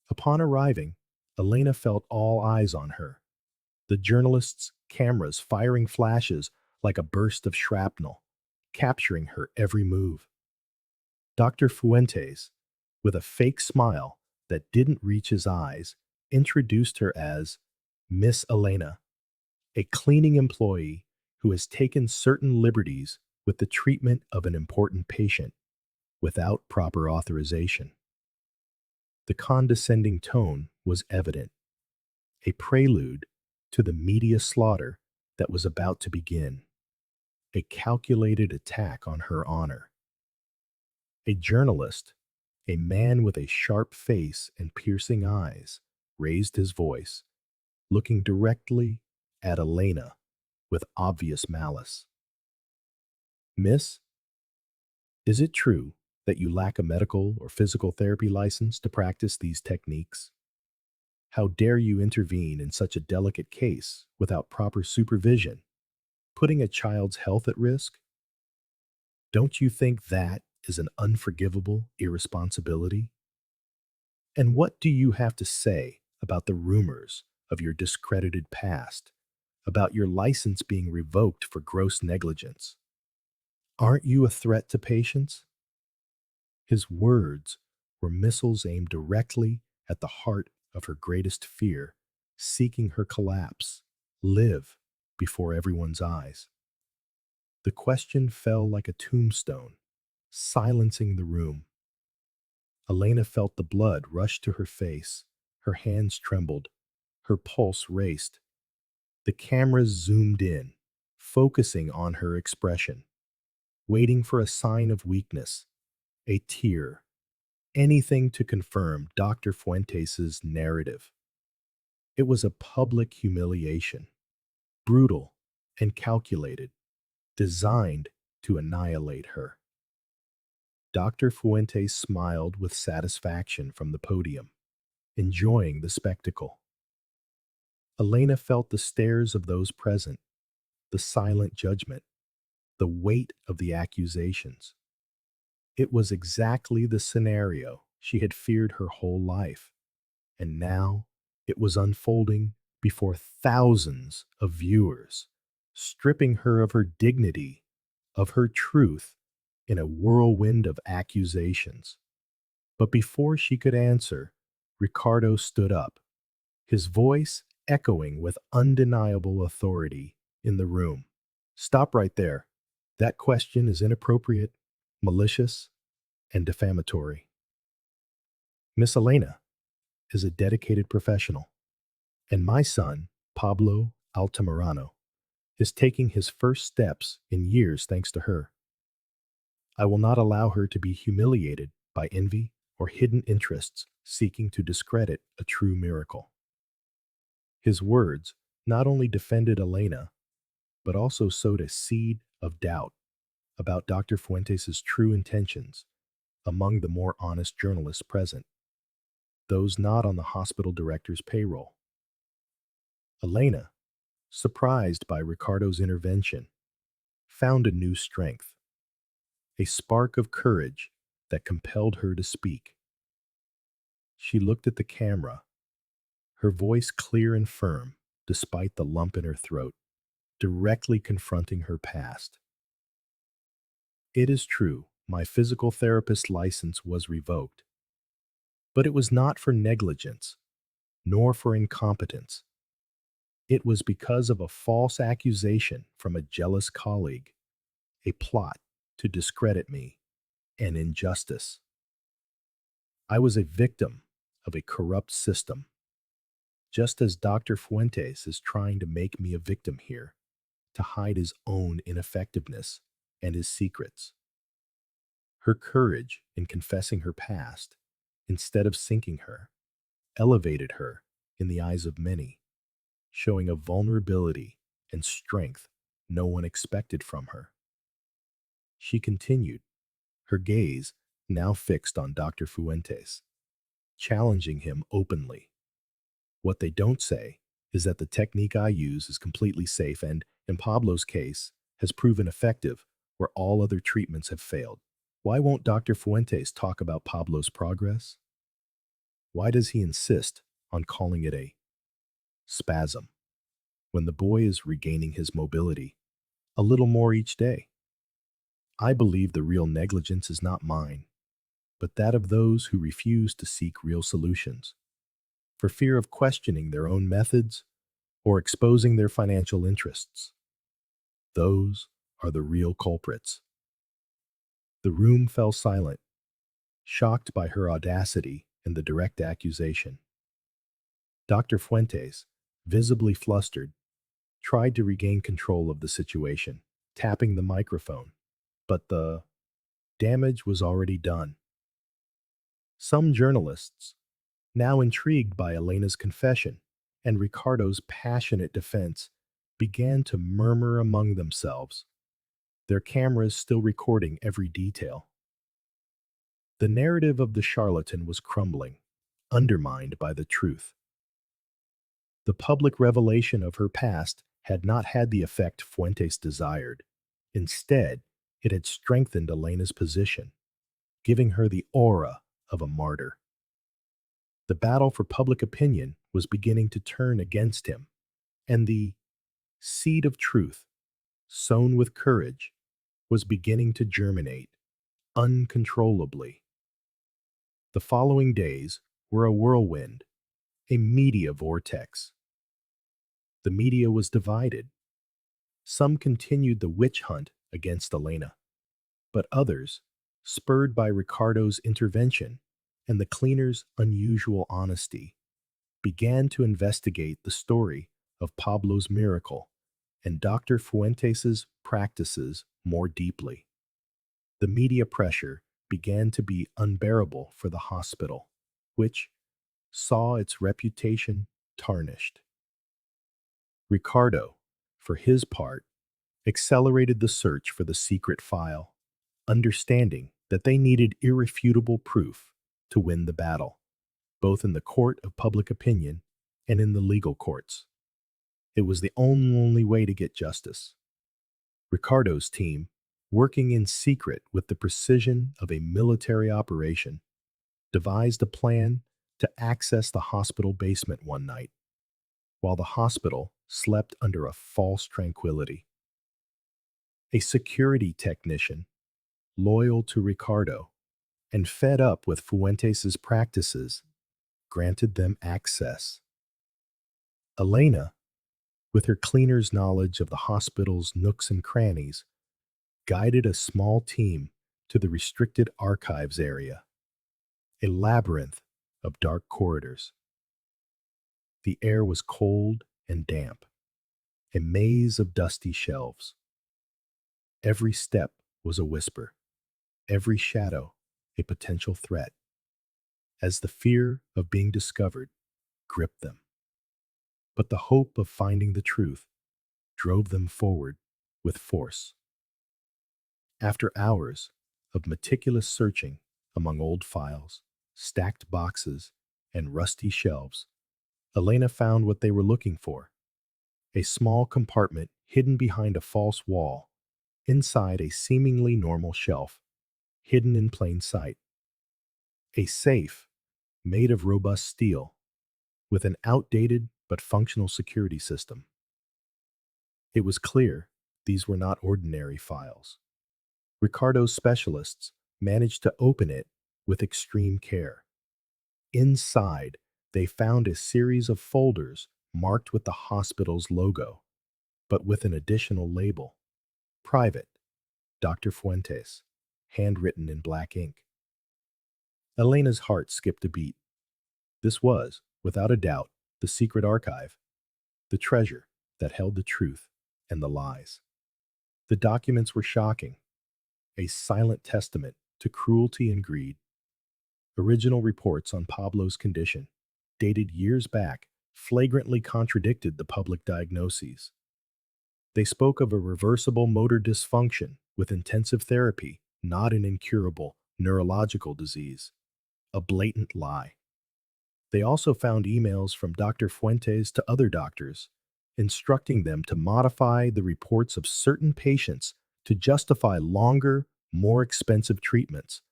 Upon arriving, Elena felt all eyes on her, the journalists' cameras firing flashes like a burst of shrapnel, capturing her every move. Dr. Fuentes, with a fake smile that didn't reach his eyes, introduced her as Miss Elena, a cleaning employee who has taken certain liberties with the treatment of an important patient without proper authorization. The condescending tone was evident, a prelude to the media slaughter that was about to begin, a calculated attack on her honor. A journalist, a man with a sharp face and piercing eyes, raised his voice, looking directly at Elena with obvious malice. "Miss, is it true that you lack a medical or physical therapy license to practice these techniques? How dare you intervene in such a delicate case without proper supervision, putting a child's health at risk? Don't you think that is an unforgivable irresponsibility? And what do you have to say about the rumors of your discredited past, about your license being revoked for gross negligence? Aren't you a threat to patients?" His words were missiles aimed directly at the heart of her greatest fear, seeking her collapse, live before everyone's eyes. The question fell like a tombstone, silencing the room. Elena felt the blood rush to her face, her hands trembled, her pulse raced. The cameras zoomed in, focusing on her expression, waiting for a sign of weakness, a tear, anything to confirm Dr. Fuentes' narrative. It was a public humiliation, brutal and calculated, designed to annihilate her. Dr. Fuentes smiled with satisfaction from the podium, enjoying the spectacle. Elena felt the stares of those present, the silent judgment, the weight of the accusations. It was exactly the scenario she had feared her whole life, and now it was unfolding before thousands of viewers, stripping her of her dignity, of her truth, in a whirlwind of accusations. But before she could answer, Ricardo stood up, his voice echoing with undeniable authority in the room. "Stop right there. That question is inappropriate, malicious, and defamatory. Miss Elena is a dedicated professional, and my son, Pablo Altamirano, is taking his first steps in years thanks to her. I will not allow her to be humiliated by envy or hidden interests seeking to discredit a true miracle." His words not only defended Elena, but also sowed a seed of doubt about Dr. Fuentes' true intentions among the more honest journalists present, those not on the hospital director's payroll. Elena, surprised by Ricardo's intervention, found a new strength, a spark of courage that compelled her to speak. She looked at the camera, her voice clear and firm despite the lump in her throat, directly confronting her past. It is true, my physical therapist license was revoked, but it was not for negligence, nor for incompetence. It was because of a false accusation from a jealous colleague, a plot to discredit me, an injustice. I was a victim of a corrupt system, just as Dr. Fuentes is trying to make me a victim here to hide his own ineffectiveness and his secrets. Her courage in confessing her past, instead of sinking her, elevated her in the eyes of many, showing a vulnerability and strength no one expected from her. She continued, her gaze now fixed on Dr. Fuentes, challenging him openly. What they don't say is that the technique I use is completely safe and, in Pablo's case, has proven effective where all other treatments have failed. Why won't Dr. Fuentes talk about Pablo's progress? Why does he insist on calling it a spasm when the boy is regaining his mobility a little more each day? I believe the real negligence is not mine, but that of those who refuse to seek real solutions, for fear of questioning their own methods or exposing their financial interests. Those are the real culprits. The room fell silent, shocked by her audacity and the direct accusation. Dr. Fuentes, visibly flustered, tried to regain control of the situation, tapping the microphone, but the damage was already done. Some journalists, now intrigued by Elena's confession and Ricardo's passionate defense, began to murmur among themselves, their cameras still recording every detail. The narrative of the charlatan was crumbling, undermined by the truth. The public revelation of her past had not had the effect Fuentes desired. Instead, it had strengthened Elena's position, giving her the aura of a martyr. The battle for public opinion was beginning to turn against him, and the seed of truth, sown with courage, was beginning to germinate uncontrollably. The following days were a whirlwind, a media vortex. The media was divided. Some continued the witch hunt against Elena, but others, spurred by Ricardo's intervention and the cleaner's unusual honesty, began to investigate the story of Pablo's miracle and Dr. Fuentes's practices more deeply. The media pressure began to be unbearable for the hospital, which saw its reputation tarnished. Ricardo, for his part, accelerated the search for the secret file, understanding that they needed irrefutable proof to win the battle, both in the court of public opinion and in the legal courts. It was the only way to get justice. Ricardo's team, working in secret with the precision of a military operation, devised a plan to access the hospital basement one night, while the hospital slept under a false tranquility. A security technician, loyal to Ricardo and fed up with Fuentes's practices, granted them access. Elena, with her cleaner's knowledge of the hospital's nooks and crannies, guided a small team to the restricted archives area, a labyrinth of dark corridors. The air was cold and damp, a maze of dusty shelves. Every step was a whisper, every shadow a potential threat, as the fear of being discovered gripped them. But the hope of finding the truth drove them forward with force. After hours of meticulous searching among old files, stacked boxes, and rusty shelves, Elena found what they were looking for: a small compartment hidden behind a false wall, inside a seemingly normal shelf, hidden in plain sight. A safe, made of robust steel, with an outdated but functional security system. It was clear these were not ordinary files. Ricardo's specialists managed to open it with extreme care. Inside, they found a series of folders marked with the hospital's logo, but with an additional label: Private, Dr. Fuentes, handwritten in black ink. Elena's heart skipped a beat. This was, without a doubt, the secret archive, the treasure that held the truth and the lies. The documents were shocking, a silent testament to cruelty and greed. Original reports on Pablo's condition, dated years back, flagrantly contradicted the public diagnoses. They spoke of a reversible motor dysfunction with intensive therapy, not an incurable neurological disease. A blatant lie. They also found emails from Dr. Fuentes to other doctors, instructing them to modify the reports of certain patients to justify longer, more expensive treatments,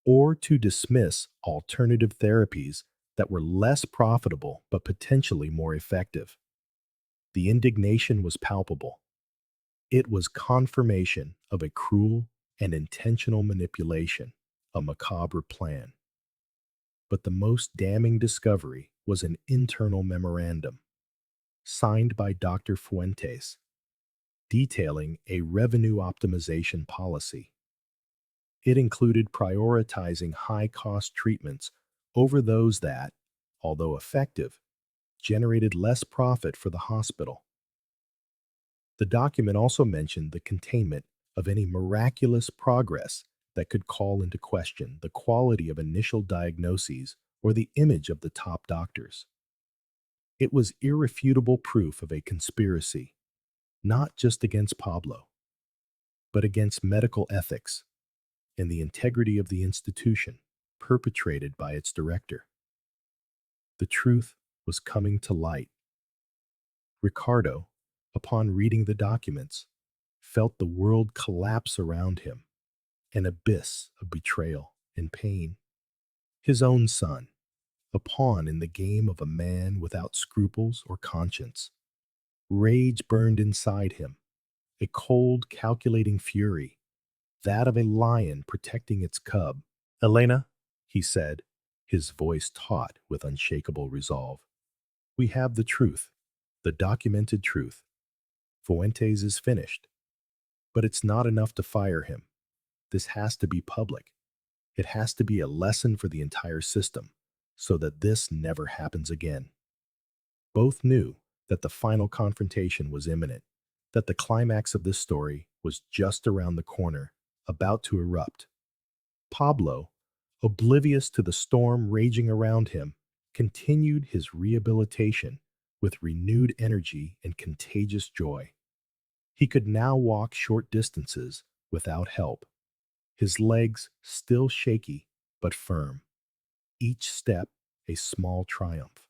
or to dismiss alternative therapies that were less profitable but potentially more effective. The indignation was palpable. It was confirmation of a cruel and intentional manipulation, a macabre plan. But the most damning discovery was an internal memorandum, signed by Dr. Fuentes, detailing a revenue optimization policy. It included prioritizing high-cost treatments over those that, although effective, generated less profit for the hospital. The document also mentioned the containment of any miraculous progress that could call into question the quality of initial diagnoses or the image of the top doctors. It was irrefutable proof of a conspiracy, not just against Pablo, but against medical ethics and the integrity of the institution perpetrated by its director. The truth was coming to light. Ricardo, upon reading the documents, felt the world collapse around him, an abyss of betrayal and pain. His own son, a pawn in the game of a man without scruples or conscience. Rage burned inside him, a cold, calculating fury, that of a lion protecting its cub. "Elena," he said, his voice taut with unshakable resolve, "we have the truth, the documented truth. Fuentes is finished. But it's not enough to fire him. This has to be public. It has to be a lesson for the entire system, so that this never happens again." Both knew that the final confrontation was imminent, that the climax of this story was just around the corner, about to erupt. Pablo, oblivious to the storm raging around him, continued his rehabilitation with renewed energy and contagious joy. He could now walk short distances without help, his legs still shaky but firm, each step a small triumph.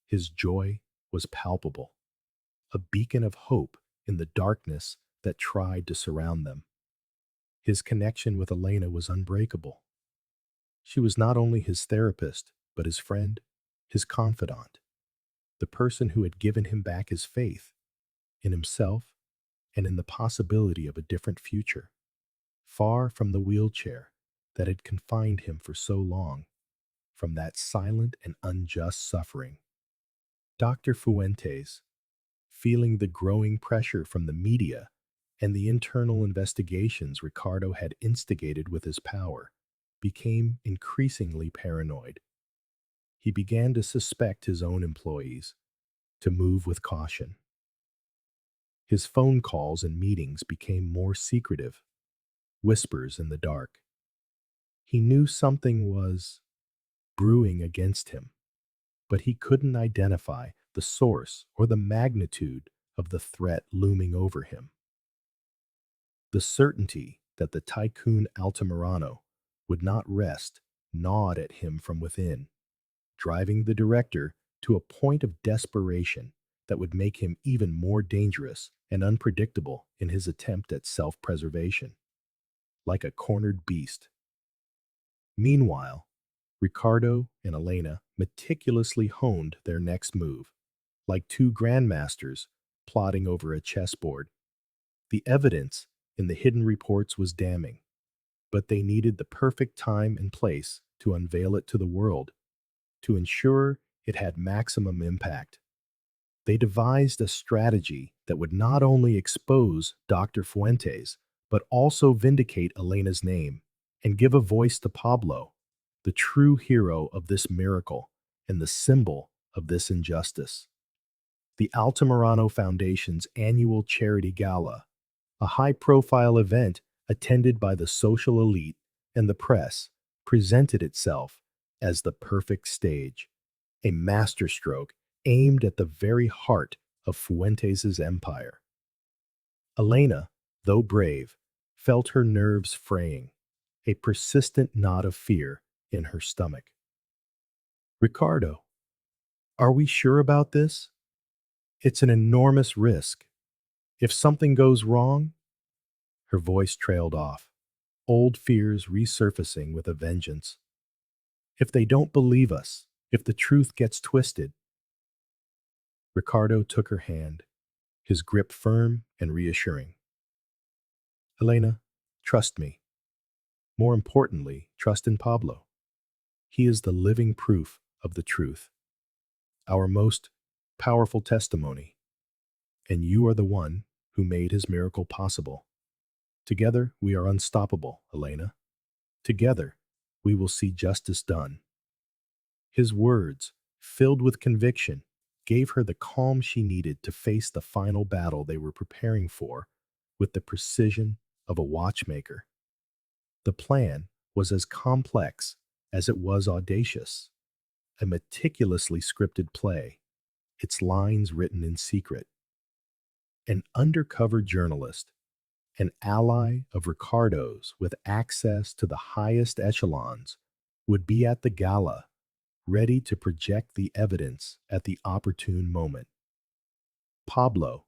His joy was palpable, a beacon of hope in the darkness that tried to surround them. His connection with Elena was unbreakable. She was not only his therapist, but his friend, his confidant, the person who had given him back his faith in himself and in the possibility of a different future, far from the wheelchair that had confined him for so long, from that silent and unjust suffering. Dr. Fuentes, feeling the growing pressure from the media and the internal investigations Ricardo had instigated with his power, became increasingly paranoid. He began to suspect his own employees, to move with caution. His phone calls and meetings became more secretive, whispers in the dark. He knew something was brewing against him, but he couldn't identify the source or the magnitude of the threat looming over him. The certainty that the tycoon Altamirano would not rest gnawed at him from within, driving the director to a point of desperation that would make him even more dangerous and unpredictable in his attempt at self-preservation, like a cornered beast. Meanwhile, Ricardo and Elena meticulously honed their next move, like two grandmasters plotting over a chessboard. The evidence in the hidden reports was damning, but they needed the perfect time and place to unveil it to the world, to ensure it had maximum impact. They devised a strategy that would not only expose Dr. Fuentes, but also vindicate Elena's name and give a voice to Pablo, the true hero of this miracle and the symbol of this injustice. The Altamirano Foundation's annual charity gala, a high-profile event attended by the social elite and the press, presented itself as the perfect stage, a masterstroke aimed at the very heart of Fuentes' empire. Elena, though brave, felt her nerves fraying, a persistent knot of fear in her stomach. Ricardo, are we sure about this? It's an enormous risk. If something goes wrong, her voice trailed off, old fears resurfacing with a vengeance. If they don't believe us, if the truth gets twisted. Ricardo took her hand, his grip firm and reassuring. Elena, trust me. More importantly, trust in Pablo. He is the living proof of the truth, our most powerful testimony, and you are the one who made his miracle possible. Together, we are unstoppable, Elena. Together, we will see justice done. His words, filled with conviction, gave her the calm she needed to face the final battle they were preparing for with the precision of a watchmaker. The plan was as complex as it was audacious, a meticulously scripted play, its lines written in secret. An undercover journalist, an ally of Ricardo's with access to the highest echelons, would be at the gala, ready to project the evidence at the opportune moment. Pablo,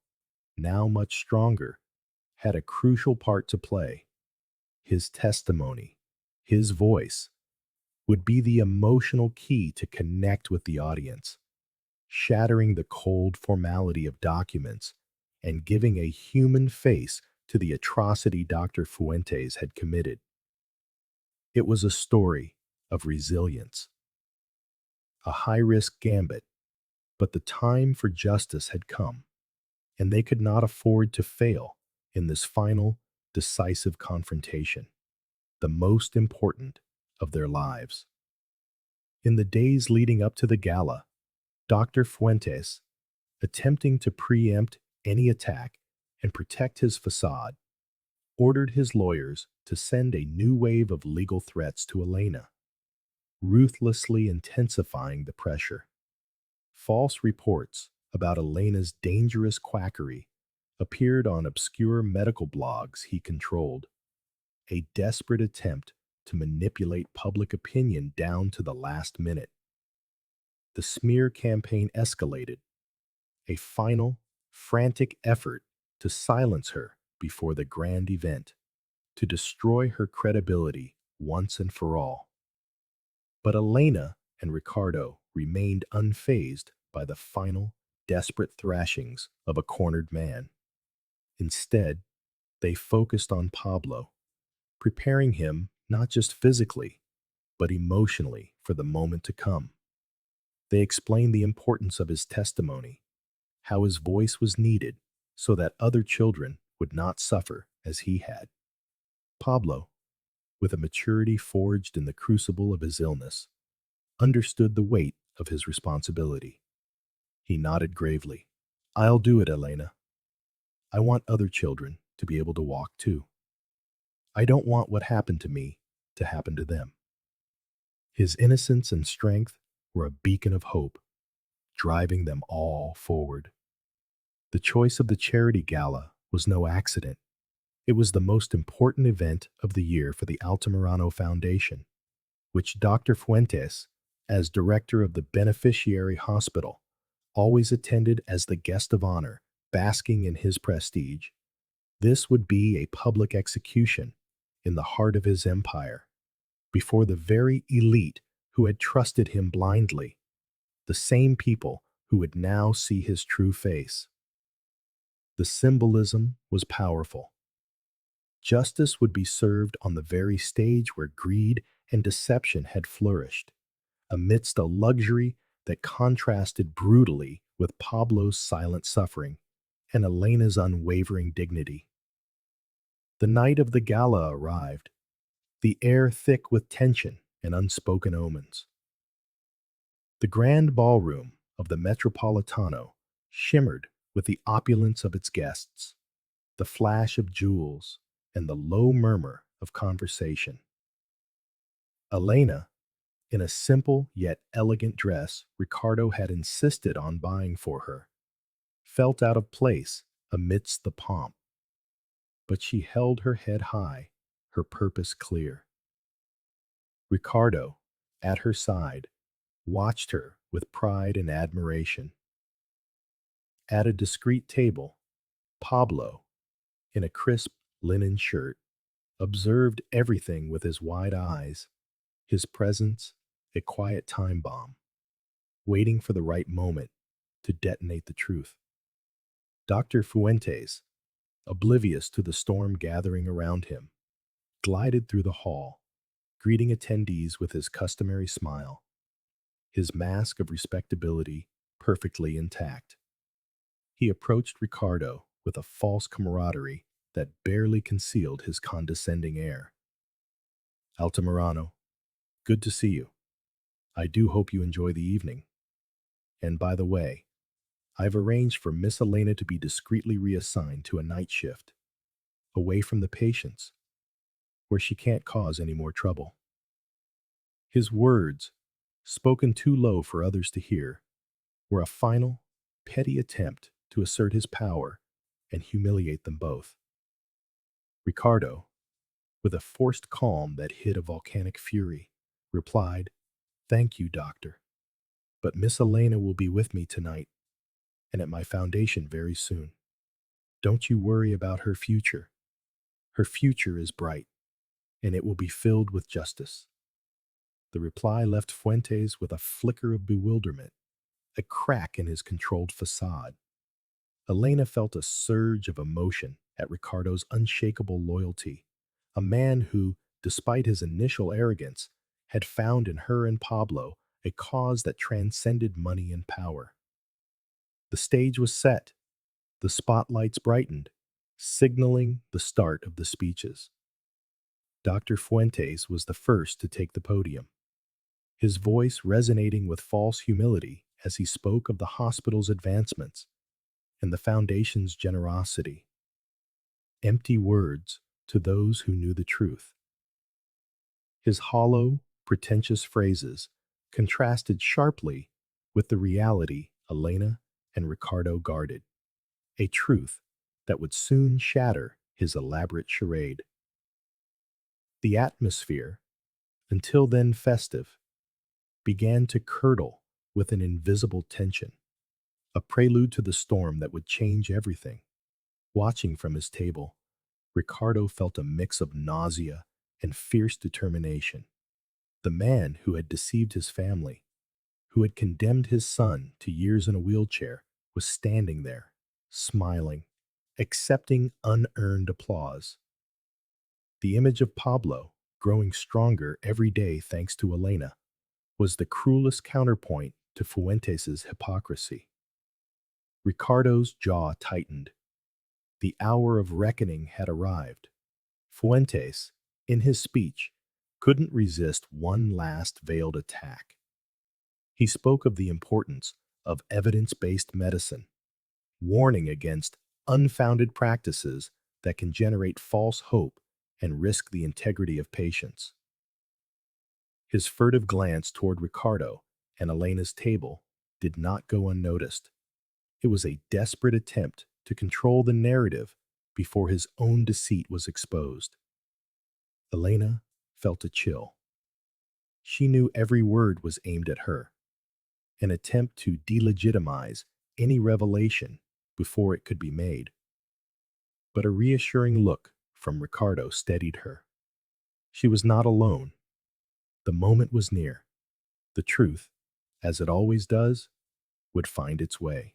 now much stronger, had a crucial part to play. His testimony, his voice, would be the emotional key to connect with the audience, shattering the cold formality of documents and giving a human face to the atrocity Dr. Fuentes had committed. It was a story of resilience, a high-risk gambit, but the time for justice had come, and they could not afford to fail in this final, decisive confrontation, the most important of their lives. In the days leading up to the gala, Dr. Fuentes, attempting to preempt any attack and protect his facade, ordered his lawyers to send a new wave of legal threats to Elena, ruthlessly intensifying the pressure. False reports about Elena's dangerous quackery appeared on obscure medical blogs he controlled, a desperate attempt to manipulate public opinion down to the last minute. The smear campaign escalated, a final, frantic effort to silence her before the grand event, to destroy her credibility once and for all. But Elena and Ricardo remained unfazed by the final, desperate thrashings of a cornered man. Instead, they focused on Pablo, preparing him not just physically, but emotionally for the moment to come. They explained the importance of his testimony, how his voice was needed so that other children would not suffer as he had. Pablo, with a maturity forged in the crucible of his illness, understood the weight of his responsibility. He nodded gravely. I'll do it, Elena. I want other children to be able to walk too. I don't want what happened to me to happen to them. His innocence and strength were a beacon of hope, driving them all forward. The choice of the charity gala was no accident. It was the most important event of the year for the Altamirano Foundation, which Dr. Fuentes, as director of the beneficiary hospital, always attended as the guest of honor, basking in his prestige. This would be a public execution in the heart of his empire, before the very elite who had trusted him blindly, the same people who would now see his true face. The symbolism was powerful. Justice would be served on the very stage where greed and deception had flourished, amidst a luxury that contrasted brutally with Pablo's silent suffering and Elena's unwavering dignity. The night of the gala arrived, the air thick with tension and unspoken omens. The grand ballroom of the Metropolitano shimmered with the opulence of its guests, the flash of jewels, and the low murmur of conversation. Elena, in a simple yet elegant dress Ricardo had insisted on buying for her, felt out of place amidst the pomp, but she held her head high, her purpose clear. Ricardo, at her side, watched her with pride and admiration. At a discreet table, Pablo, in a crisp linen shirt, observed everything with his wide eyes, his presence a quiet time bomb, waiting for the right moment to detonate the truth. Dr. Fuentes, oblivious to the storm gathering around him, glided through the hall, greeting attendees with his customary smile, his mask of respectability perfectly intact. He approached Ricardo with a false camaraderie that barely concealed his condescending air. Altamirano, good to see you. I do hope you enjoy the evening. And by the way, I've arranged for Miss Elena to be discreetly reassigned to a night shift, away from the patients, where she can't cause any more trouble. His words, spoken too low for others to hear, were a final, petty attempt to assert his power and humiliate them both. Ricardo, with a forced calm that hid a volcanic fury, replied, "Thank you, doctor. But Miss Elena will be with me tonight and at my foundation very soon. Don't you worry about her future. Her future is bright, and it will be filled with justice." The reply left Fuentes with a flicker of bewilderment, a crack in his controlled facade. Elena felt a surge of emotion at Ricardo's unshakable loyalty, a man who, despite his initial arrogance, had found in her and Pablo a cause that transcended money and power. The stage was set, the spotlights brightened, signaling the start of the speeches. Dr. Fuentes was the first to take the podium, his voice resonating with false humility as he spoke of the hospital's advancements and the Foundation's generosity. Empty words to those who knew the truth. His hollow, pretentious phrases contrasted sharply with the reality Elena and Ricardo guarded, a truth that would soon shatter his elaborate charade. The atmosphere, until then festive, began to curdle with an invisible tension, a prelude to the storm that would change everything. Watching from his table, Ricardo felt a mix of nausea and fierce determination. The man who had deceived his family, who had condemned his son to years in a wheelchair, was standing there, smiling, accepting unearned applause. The image of Pablo, growing stronger every day thanks to Elena, was the cruelest counterpoint to Fuentes' hypocrisy. Ricardo's jaw tightened. The hour of reckoning had arrived. Fuentes, in his speech, couldn't resist one last veiled attack. He spoke of the importance of evidence-based medicine, warning against unfounded practices that can generate false hope and risk the integrity of patients. His furtive glance toward Ricardo and Elena's table did not go unnoticed. It was a desperate attempt to control the narrative before his own deceit was exposed. Elena felt a chill. She knew every word was aimed at her, an attempt to delegitimize any revelation before it could be made. But a reassuring look from Ricardo steadied her. She was not alone. The moment was near. The truth, as it always does, would find its way.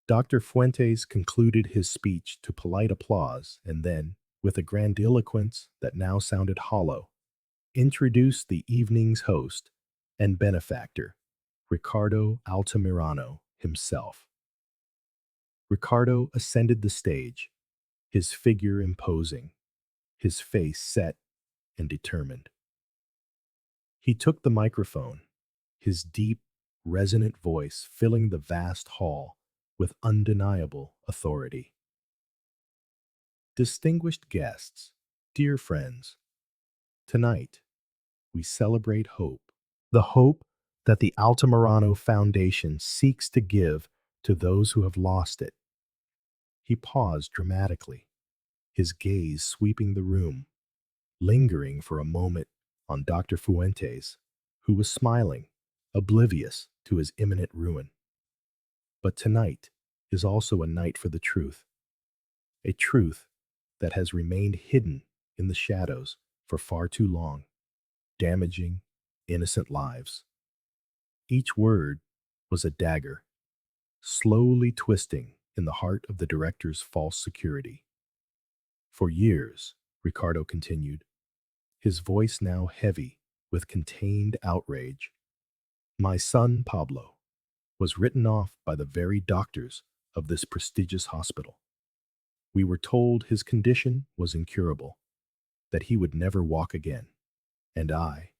Dr. Fuentes concluded his speech to polite applause and then, with a grandiloquence that now sounded hollow, introduced the evening's host and benefactor, Ricardo Altamirano himself. Ricardo ascended the stage, his figure imposing, his face set and determined. He took the microphone, his deep, resonant voice filling the vast hall with undeniable authority. Distinguished guests, dear friends, tonight we celebrate hope. The hope that the Altamirano Foundation seeks to give to those who have lost it. He paused dramatically, his gaze sweeping the room, lingering for a moment on Dr. Fuentes, who was smiling, oblivious to his imminent ruin. But tonight is also a night for the truth, a truth that has remained hidden in the shadows for far too long, damaging innocent lives. Each word was a dagger, slowly twisting in the heart of the director's false security. For years, Ricardo continued, his voice now heavy with contained outrage, my son, Pablo, was written off by the very doctors of this prestigious hospital. We were told his condition was incurable, that he would never walk again. And I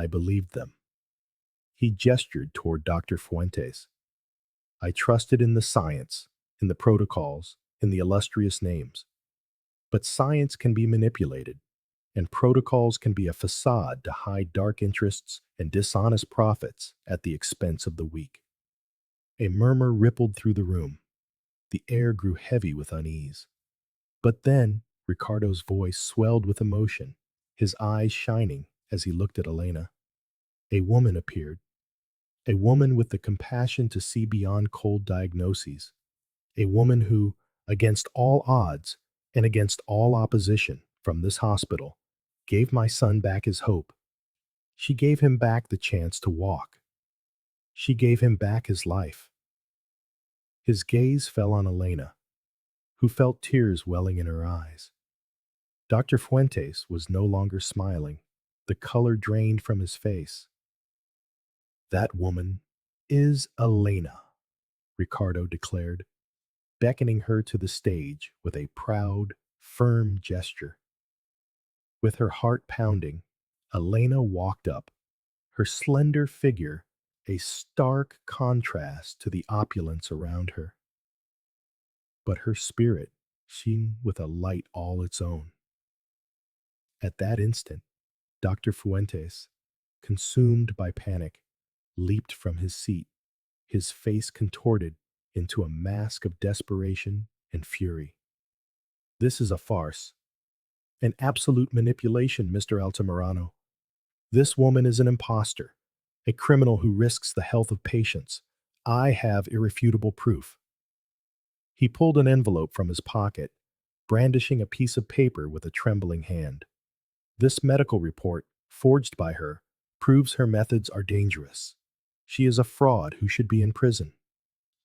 believed them. He gestured toward Dr. Fuentes. I trusted in the science, in the protocols, in the illustrious names. But science can be manipulated, and protocols can be a facade to hide dark interests and dishonest profits at the expense of the weak. A murmur rippled through the room. The air grew heavy with unease. But then, Ricardo's voice swelled with emotion, his eyes shining as he looked at Elena. A woman appeared, a woman with the compassion to see beyond cold diagnoses, a woman who, against all odds and against all opposition from this hospital, gave my son back his hope. She gave him back the chance to walk. She gave him back his life. His gaze fell on Elena, who felt tears welling in her eyes. Dr. Fuentes was no longer smiling. The color drained from his face. That woman is Elena, Ricardo declared, beckoning her to the stage with a proud, firm gesture. With her heart pounding, Elena walked up, her slender figure a stark contrast to the opulence around her. But her spirit shone with a light all its own. At that instant, Dr. Fuentes, consumed by panic, leaped from his seat, his face contorted into a mask of desperation and fury. This is a farce, an absolute manipulation, Mr. Altamirano. This woman is an impostor, a criminal who risks the health of patients. I have irrefutable proof. He pulled an envelope from his pocket, brandishing a piece of paper with a trembling hand. This medical report, forged by her, proves her methods are dangerous. She is a fraud who should be in prison.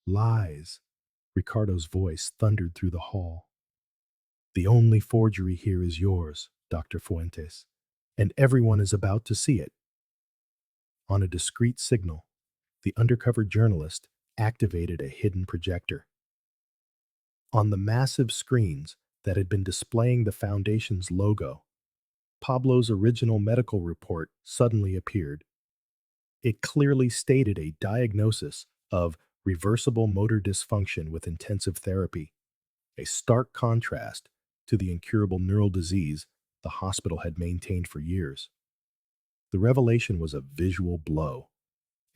Lies. Ricardo's voice thundered through the hall. The only forgery here is yours, Dr. Fuentes, and everyone is about to see it. On a discreet signal, the undercover journalist activated a hidden projector. On the massive screens that had been displaying the Foundation's logo, Pablo's original medical report suddenly appeared. It clearly stated a diagnosis of reversible motor dysfunction with intensive therapy, a stark contrast to the incurable neural disease the hospital had maintained for years. The revelation was a visual blow,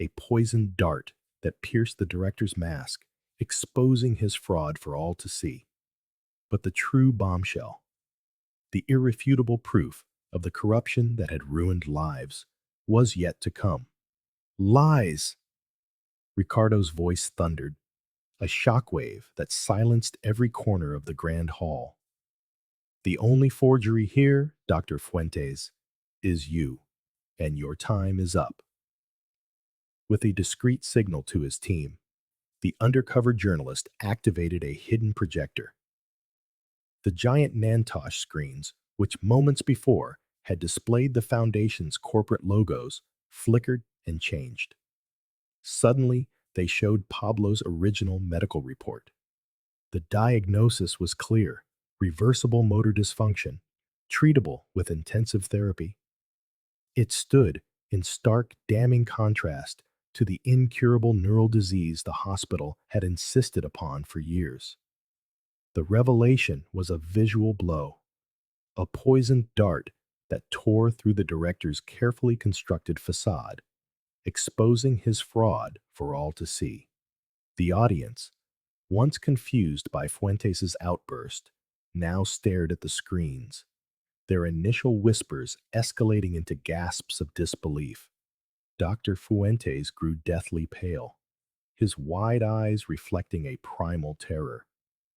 a poisoned dart that pierced the director's mask, exposing his fraud for all to see. But the true bombshell, the irrefutable proof of the corruption that had ruined lives, was yet to come. Lies! Ricardo's voice thundered, a shockwave that silenced every corner of the grand hall. The only forgery here, Dr. Fuentes, is you, and your time is up. With a discreet signal to his team, the undercover journalist activated a hidden projector. The giant Nantosh screens, which moments before had displayed the Foundation's corporate logos, flickered and changed. Suddenly, they showed Pablo's original medical report. The diagnosis was clear: reversible motor dysfunction, treatable with intensive therapy. It stood in stark, damning contrast to the incurable neural disease the hospital had insisted upon for years. The revelation was a visual blow, a poisoned dart that tore through the director's carefully constructed facade, exposing his fraud for all to see. The audience, once confused by Fuentes' outburst, now stared at the screens, their initial whispers escalating into gasps of disbelief. Dr. Fuentes grew deathly pale, his wide eyes reflecting a primal terror.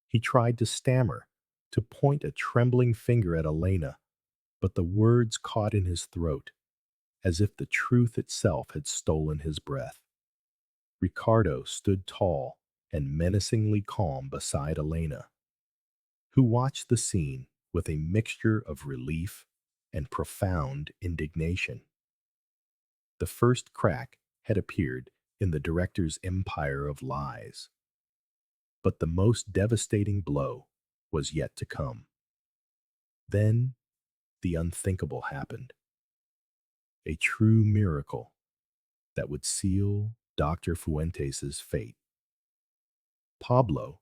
He tried to stammer, to point a trembling finger at Elena, but the words caught in his throat, as if the truth itself had stolen his breath. Ricardo stood tall and menacingly calm beside Elena, who watched the scene with a mixture of relief and profound indignation. The first crack had appeared in the director's empire of lies, but the most devastating blow was yet to come. Then the unthinkable happened, a true miracle that would seal Dr. Fuentes' fate. Pablo,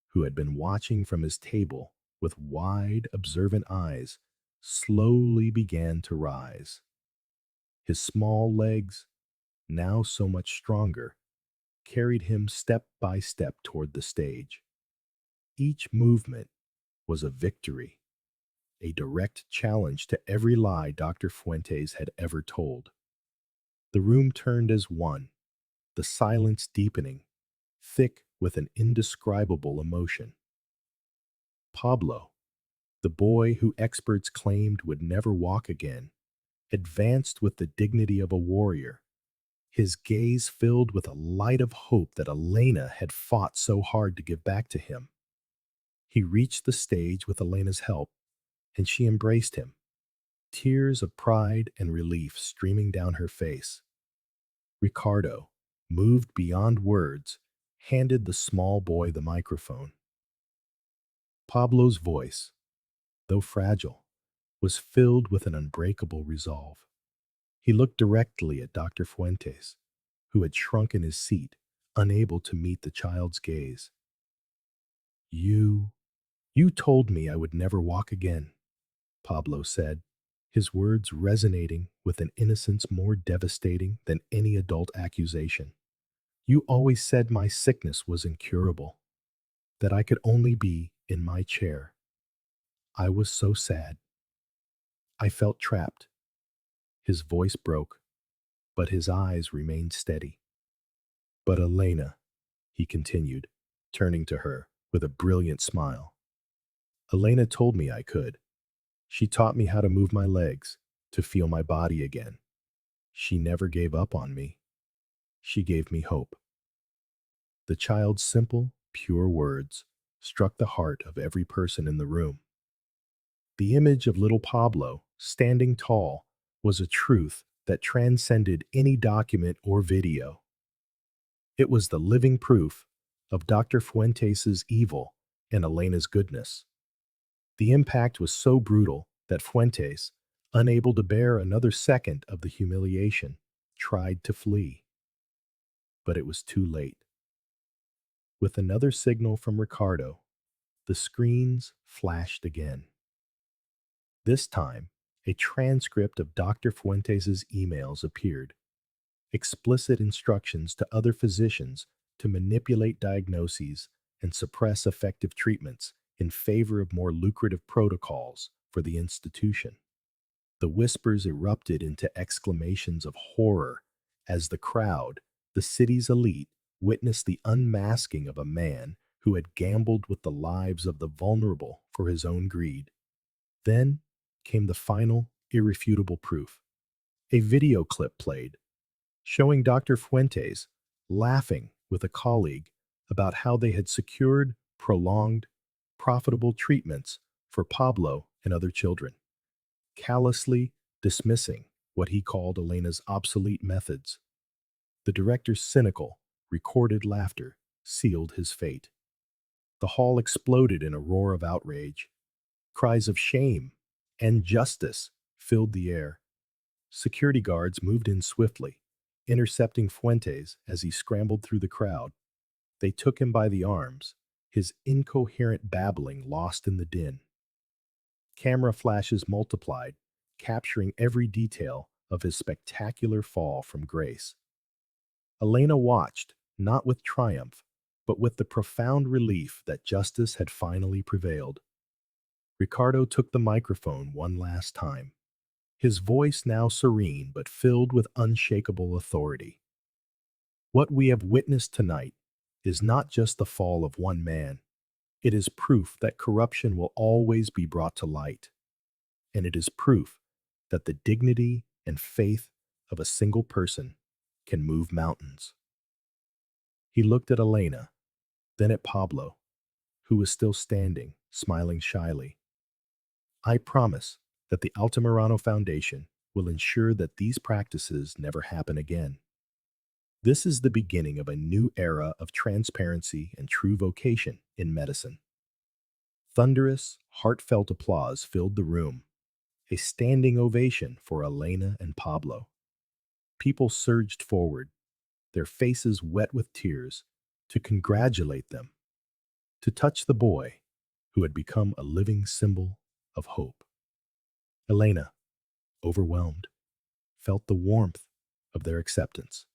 who had been watching from his table with wide, observant eyes, slowly began to rise. His small legs, now so much stronger, carried him step by step toward the stage. Each movement was a victory, a direct challenge to every lie Dr. Fuentes had ever told. The room turned as one, the silence deepening, thick with an indescribable emotion. Pablo, the boy who experts claimed would never walk again, advanced with the dignity of a warrior, his gaze filled with a light of hope that Elena had fought so hard to give back to him. He reached the stage with Elena's help, and she embraced him, tears of pride and relief streaming down her face. Ricardo, moved beyond words, handed the small boy the microphone. Pablo's voice, though fragile, was filled with an unbreakable resolve. He looked directly at Dr. Fuentes, who had shrunk in his seat, unable to meet the child's gaze. You, you told me I would never walk again, Pablo said, his words resonating with an innocence more devastating than any adult accusation. You always said my sickness was incurable, that I could only be in my chair. I was so sad. I felt trapped. His voice broke, but his eyes remained steady. But Elena, he continued, turning to her with a brilliant smile. Elena told me I could. She taught me how to move my legs, to feel my body again. She never gave up on me. She gave me hope. The child's simple, pure words struck the heart of every person in the room. The image of little Pablo, standing tall, was a truth that transcended any document or video. It was the living proof of Dr. Fuentes' evil and Elena's goodness. The impact was so brutal that Fuentes, unable to bear another second of the humiliation, tried to flee. But it was too late. With another signal from Ricardo, the screens flashed again. This time, a transcript of Dr. Fuentes' emails appeared, explicit instructions to other physicians to manipulate diagnoses and suppress effective treatments in favor of more lucrative protocols for the institution. The whispers erupted into exclamations of horror as the crowd, the city's elite, witnessed the unmasking of a man who had gambled with the lives of the vulnerable for his own greed. Then came the final, irrefutable proof. A video clip played, showing Dr. Fuentes laughing with a colleague about how they had secured prolonged, profitable treatments for Pablo and other children, callously dismissing what he called Elena's obsolete methods. The director's cynical, recorded laughter sealed his fate. The hall exploded in a roar of outrage. Cries of shame and justice filled the air. Security guards moved in swiftly, intercepting Fuentes as he scrambled through the crowd. They took him by the arms, his incoherent babbling lost in the din. Camera flashes multiplied, capturing every detail of his spectacular fall from grace. Elena watched, not with triumph, but with the profound relief that justice had finally prevailed. Ricardo took the microphone one last time, his voice now serene but filled with unshakable authority. What we have witnessed tonight is not just the fall of one man. It is proof that corruption will always be brought to light. And it is proof that the dignity and faith of a single person can move mountains. He looked at Elena, then at Pablo, who was still standing, smiling shyly. I promise that the Altamirano Foundation will ensure that these practices never happen again. This is the beginning of a new era of transparency and true vocation in medicine. Thunderous, heartfelt applause filled the room, a standing ovation for Elena and Pablo. People surged forward, their faces wet with tears, to congratulate them, to touch the boy who had become a living symbol of hope. Elena, overwhelmed, felt the warmth of their acceptance.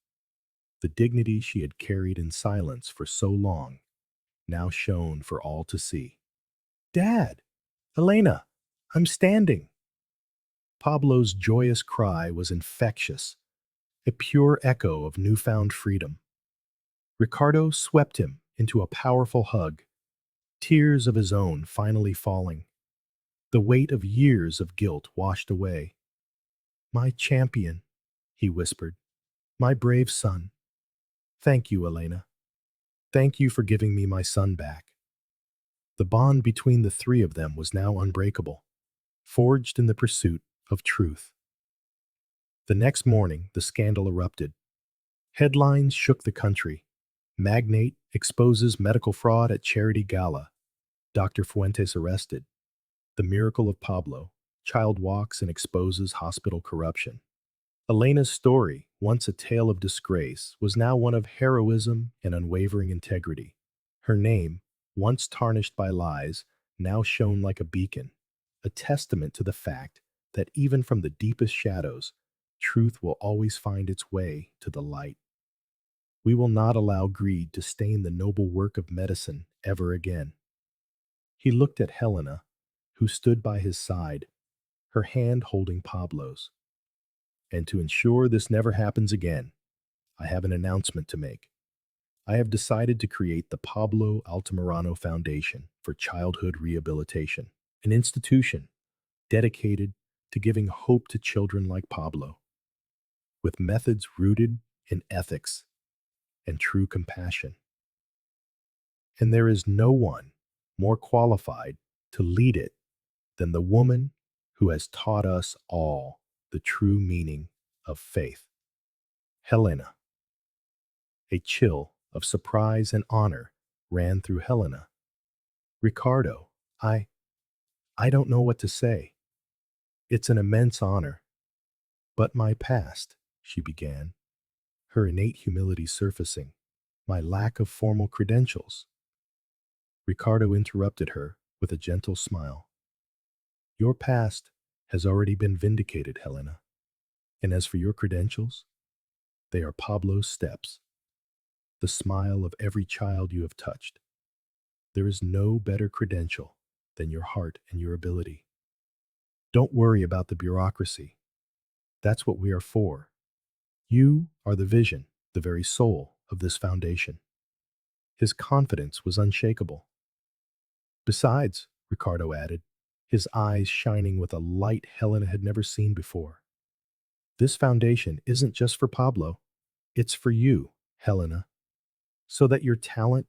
The dignity she had carried in silence for so long now shone for all to see. Dad! Elena! I'm standing! Pablo's joyous cry was infectious, a pure echo of newfound freedom. Ricardo swept him into a powerful hug, tears of his own finally falling. The weight of years of guilt washed away. My champion, he whispered, my brave son. Thank you, Elena. Thank you for giving me my son back. The bond between the three of them was now unbreakable, forged in the pursuit of truth. The next morning, the scandal erupted. Headlines shook the country. Magnate exposes medical fraud at charity gala. Dr. Fuentes arrested. The miracle of Pablo. Child walks and exposes hospital corruption. Elena's story, once a tale of disgrace, was now one of heroism and unwavering integrity. Her name, once tarnished by lies, now shone like a beacon, a testament to the fact that even from the deepest shadows, truth will always find its way to the light. We will not allow greed to stain the noble work of medicine ever again. He looked at Helena, who stood by his side, her hand holding Pablo's. And to ensure this never happens again, I have an announcement to make. I have decided to create the Pablo Altamirano Foundation for Childhood Rehabilitation, an institution dedicated to giving hope to children like Pablo, with methods rooted in ethics and true compassion. And there is no one more qualified to lead it than the woman who has taught us all the true meaning of faith. Helena. A chill of surprise and honor ran through Helena. Ricardo, I don't know what to say. It's an immense honor. But my past, she began, her innate humility surfacing, my lack of formal credentials. Ricardo interrupted her with a gentle smile. Your past has already been vindicated, Helena. And as for your credentials, they are Pablo's steps, the smile of every child you have touched. There is no better credential than your heart and your ability. Don't worry about the bureaucracy. That's what we are for. You are the vision, the very soul of this foundation. His confidence was unshakable. Besides, Ricardo added, his eyes shining with a light Helena had never seen before, this foundation isn't just for Pablo. It's for you, Helena, so that your talent,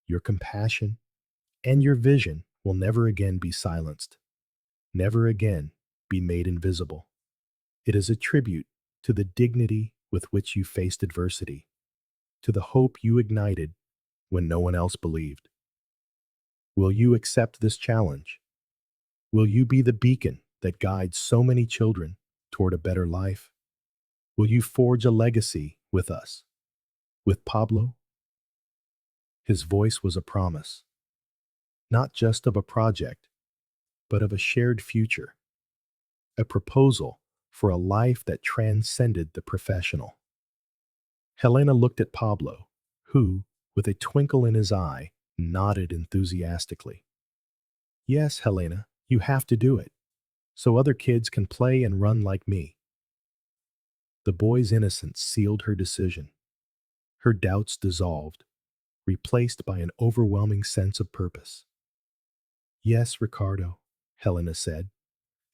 your compassion, and your vision will never again be silenced, never again be made invisible. It is a tribute to the dignity with which you faced adversity, to the hope you ignited when no one else believed. Will you accept this challenge? Will you be the beacon that guides so many children toward a better life? Will you forge a legacy with us, with Pablo? His voice was a promise, not just of a project, but of a shared future, a proposal for a life that transcended the professional. Helena looked at Pablo, who, with a twinkle in his eye, nodded enthusiastically. Yes, Helena, you have to do it, so other kids can play and run like me. The boy's innocence sealed her decision. Her doubts dissolved, replaced by an overwhelming sense of purpose. Yes, Ricardo, Helena said,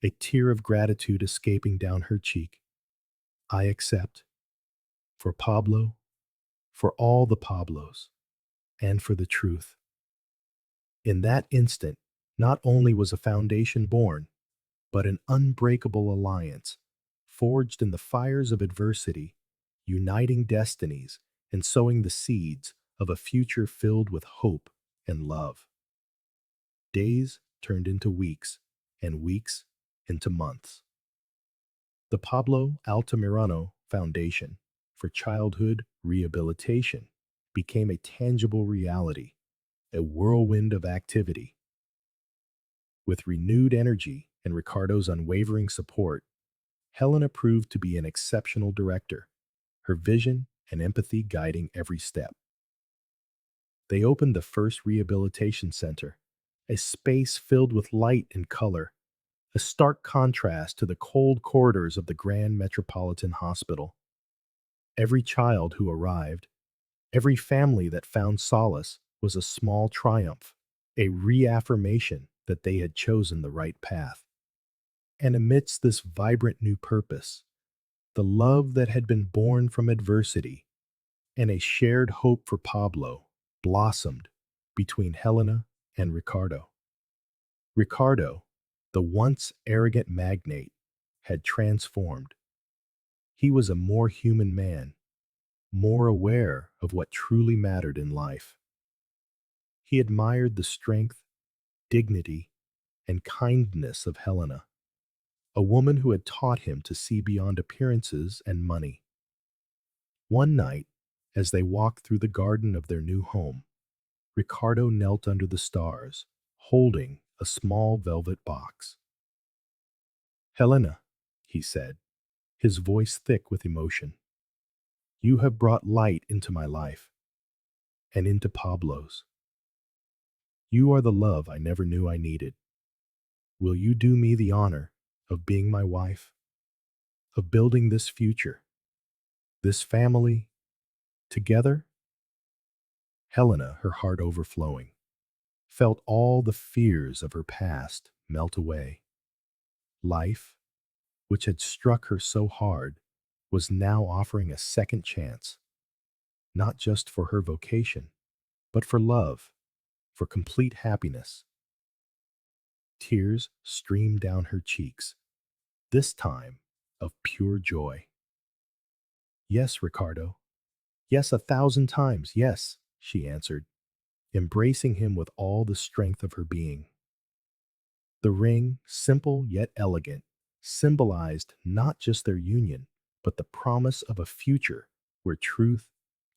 a tear of gratitude escaping down her cheek. I accept. For Pablo, for all the Pablos, and for the truth. In that instant, not only was a foundation born, but an unbreakable alliance, forged in the fires of adversity, uniting destinies and sowing the seeds of a future filled with hope and love. Days turned into weeks, and weeks into months. The Pablo Altamirano Foundation for Childhood Rehabilitation became a tangible reality, a whirlwind of activity. With renewed energy and Ricardo's unwavering support, Helena proved to be an exceptional director, her vision and empathy guiding every step. They opened the first rehabilitation center, a space filled with light and color, a stark contrast to the cold corridors of the Grand Metropolitan Hospital. Every child who arrived, every family that found solace was a small triumph, a reaffirmation that they had chosen the right path. And amidst this vibrant new purpose, the love that had been born from adversity and a shared hope for Pablo blossomed between Helena and Ricardo. Ricardo, the once arrogant magnate, had transformed. He was a more human man, more aware of what truly mattered in life. He admired the strength, dignity, and kindness of Helena, a woman who had taught him to see beyond appearances and money. One night, as they walked through the garden of their new home, Ricardo knelt under the stars, holding a small velvet box. Helena, he said, his voice thick with emotion, you have brought light into my life and into Pablo's. You are the love I never knew I needed. Will you do me the honor of being my wife, of building this future, this family, together? Helena, her heart overflowing, felt all the fears of her past melt away. Life, which had struck her so hard, was now offering a second chance, not just for her vocation, but for love, for complete happiness. Tears streamed down her cheeks, this time of pure joy. Yes, Ricardo. Yes, 1,000 times, yes, she answered, embracing him with all the strength of her being. The ring, simple yet elegant, symbolized not just their union, but the promise of a future where truth,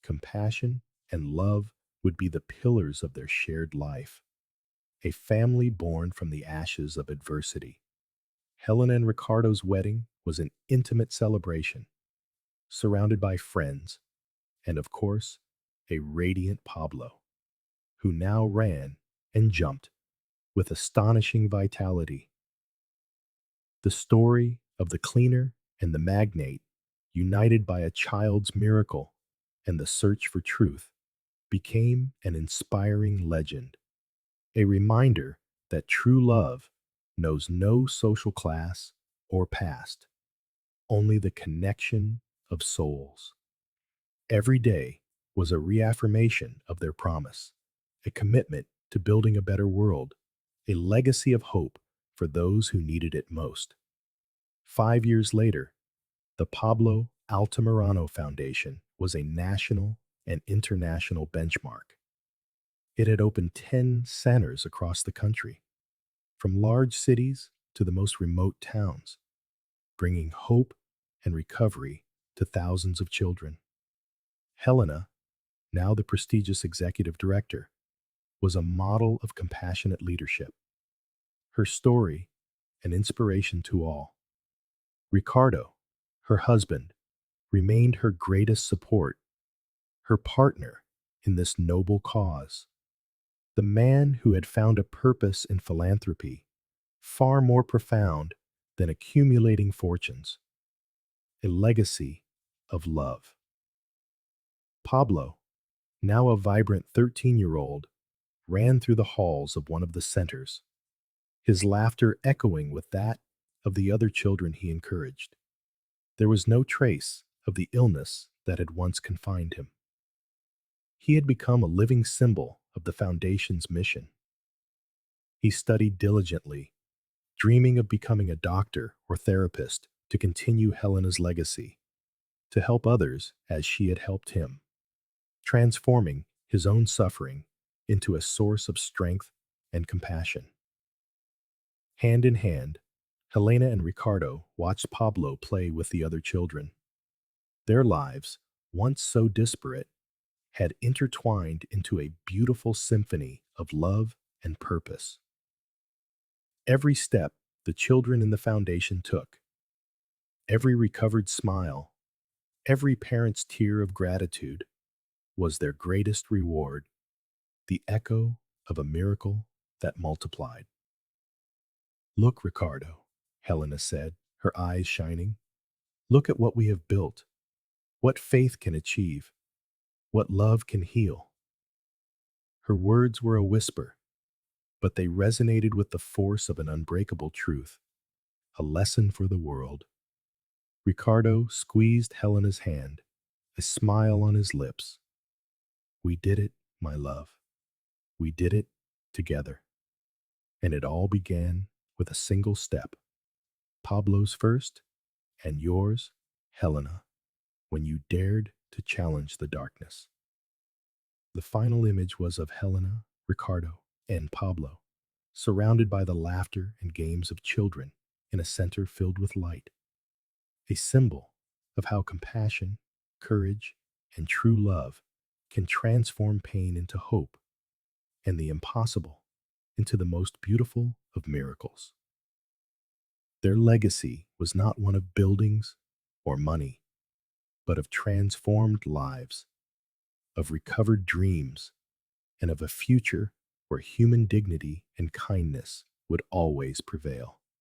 compassion, and love would be the pillars of their shared life. A family born from the ashes of adversity. Helena and Ricardo's wedding was an intimate celebration, surrounded by friends, and of course, a radiant Pablo, who now ran and jumped with astonishing vitality. The story of the cleaner and the magnate, united by a child's miracle and the search for truth, became an inspiring legend, a reminder that true love knows no social class or past, only the connection of souls. Every day was a reaffirmation of their promise, a commitment to building a better world, a legacy of hope for those who needed it most. 5 years later, the Pablo Altamirano Foundation was a national and international benchmark. It had opened 10 centers across the country, from large cities to the most remote towns, bringing hope and recovery to thousands of children. Helena, now the prestigious executive director, was a model of compassionate leadership. Her story, an inspiration to all. Ricardo, her husband, remained her greatest support, her partner in this noble cause. The man who had found a purpose in philanthropy, far more profound than accumulating fortunes, a legacy of love. Pablo, now a vibrant 13-year-old, ran through the halls of one of the centers, his laughter echoing with that of the other children he encouraged. There was no trace of the illness that had once confined him. He had become a living symbol of the Foundation's mission. He studied diligently, dreaming of becoming a doctor or therapist to continue Helena's legacy, to help others as she had helped him, transforming his own suffering into a source of strength and compassion. Hand in hand, Helena and Ricardo watched Pablo play with the other children. Their lives, once so disparate, had intertwined into a beautiful symphony of love and purpose. Every step the children in the foundation took, every recovered smile, every parent's tear of gratitude, was their greatest reward, the echo of a miracle that multiplied. "Look, Ricardo," Helena said, her eyes shining. "Look at what we have built, what faith can achieve, what love can heal." Her words were a whisper, but they resonated with the force of an unbreakable truth, a lesson for the world. Ricardo squeezed Helena's hand, a smile on his lips. "We did it, my love. We did it together." And it all began with a single step. Pablo's first, and yours, Helena, when you dared to challenge the darkness. The final image was of Helena, Ricardo, and Pablo, surrounded by the laughter and games of children in a center filled with light, a symbol of how compassion, courage, and true love can transform pain into hope and the impossible into the most beautiful of miracles. Their legacy was not one of buildings or money, but of transformed lives, of recovered dreams, and of a future where human dignity and kindness would always prevail.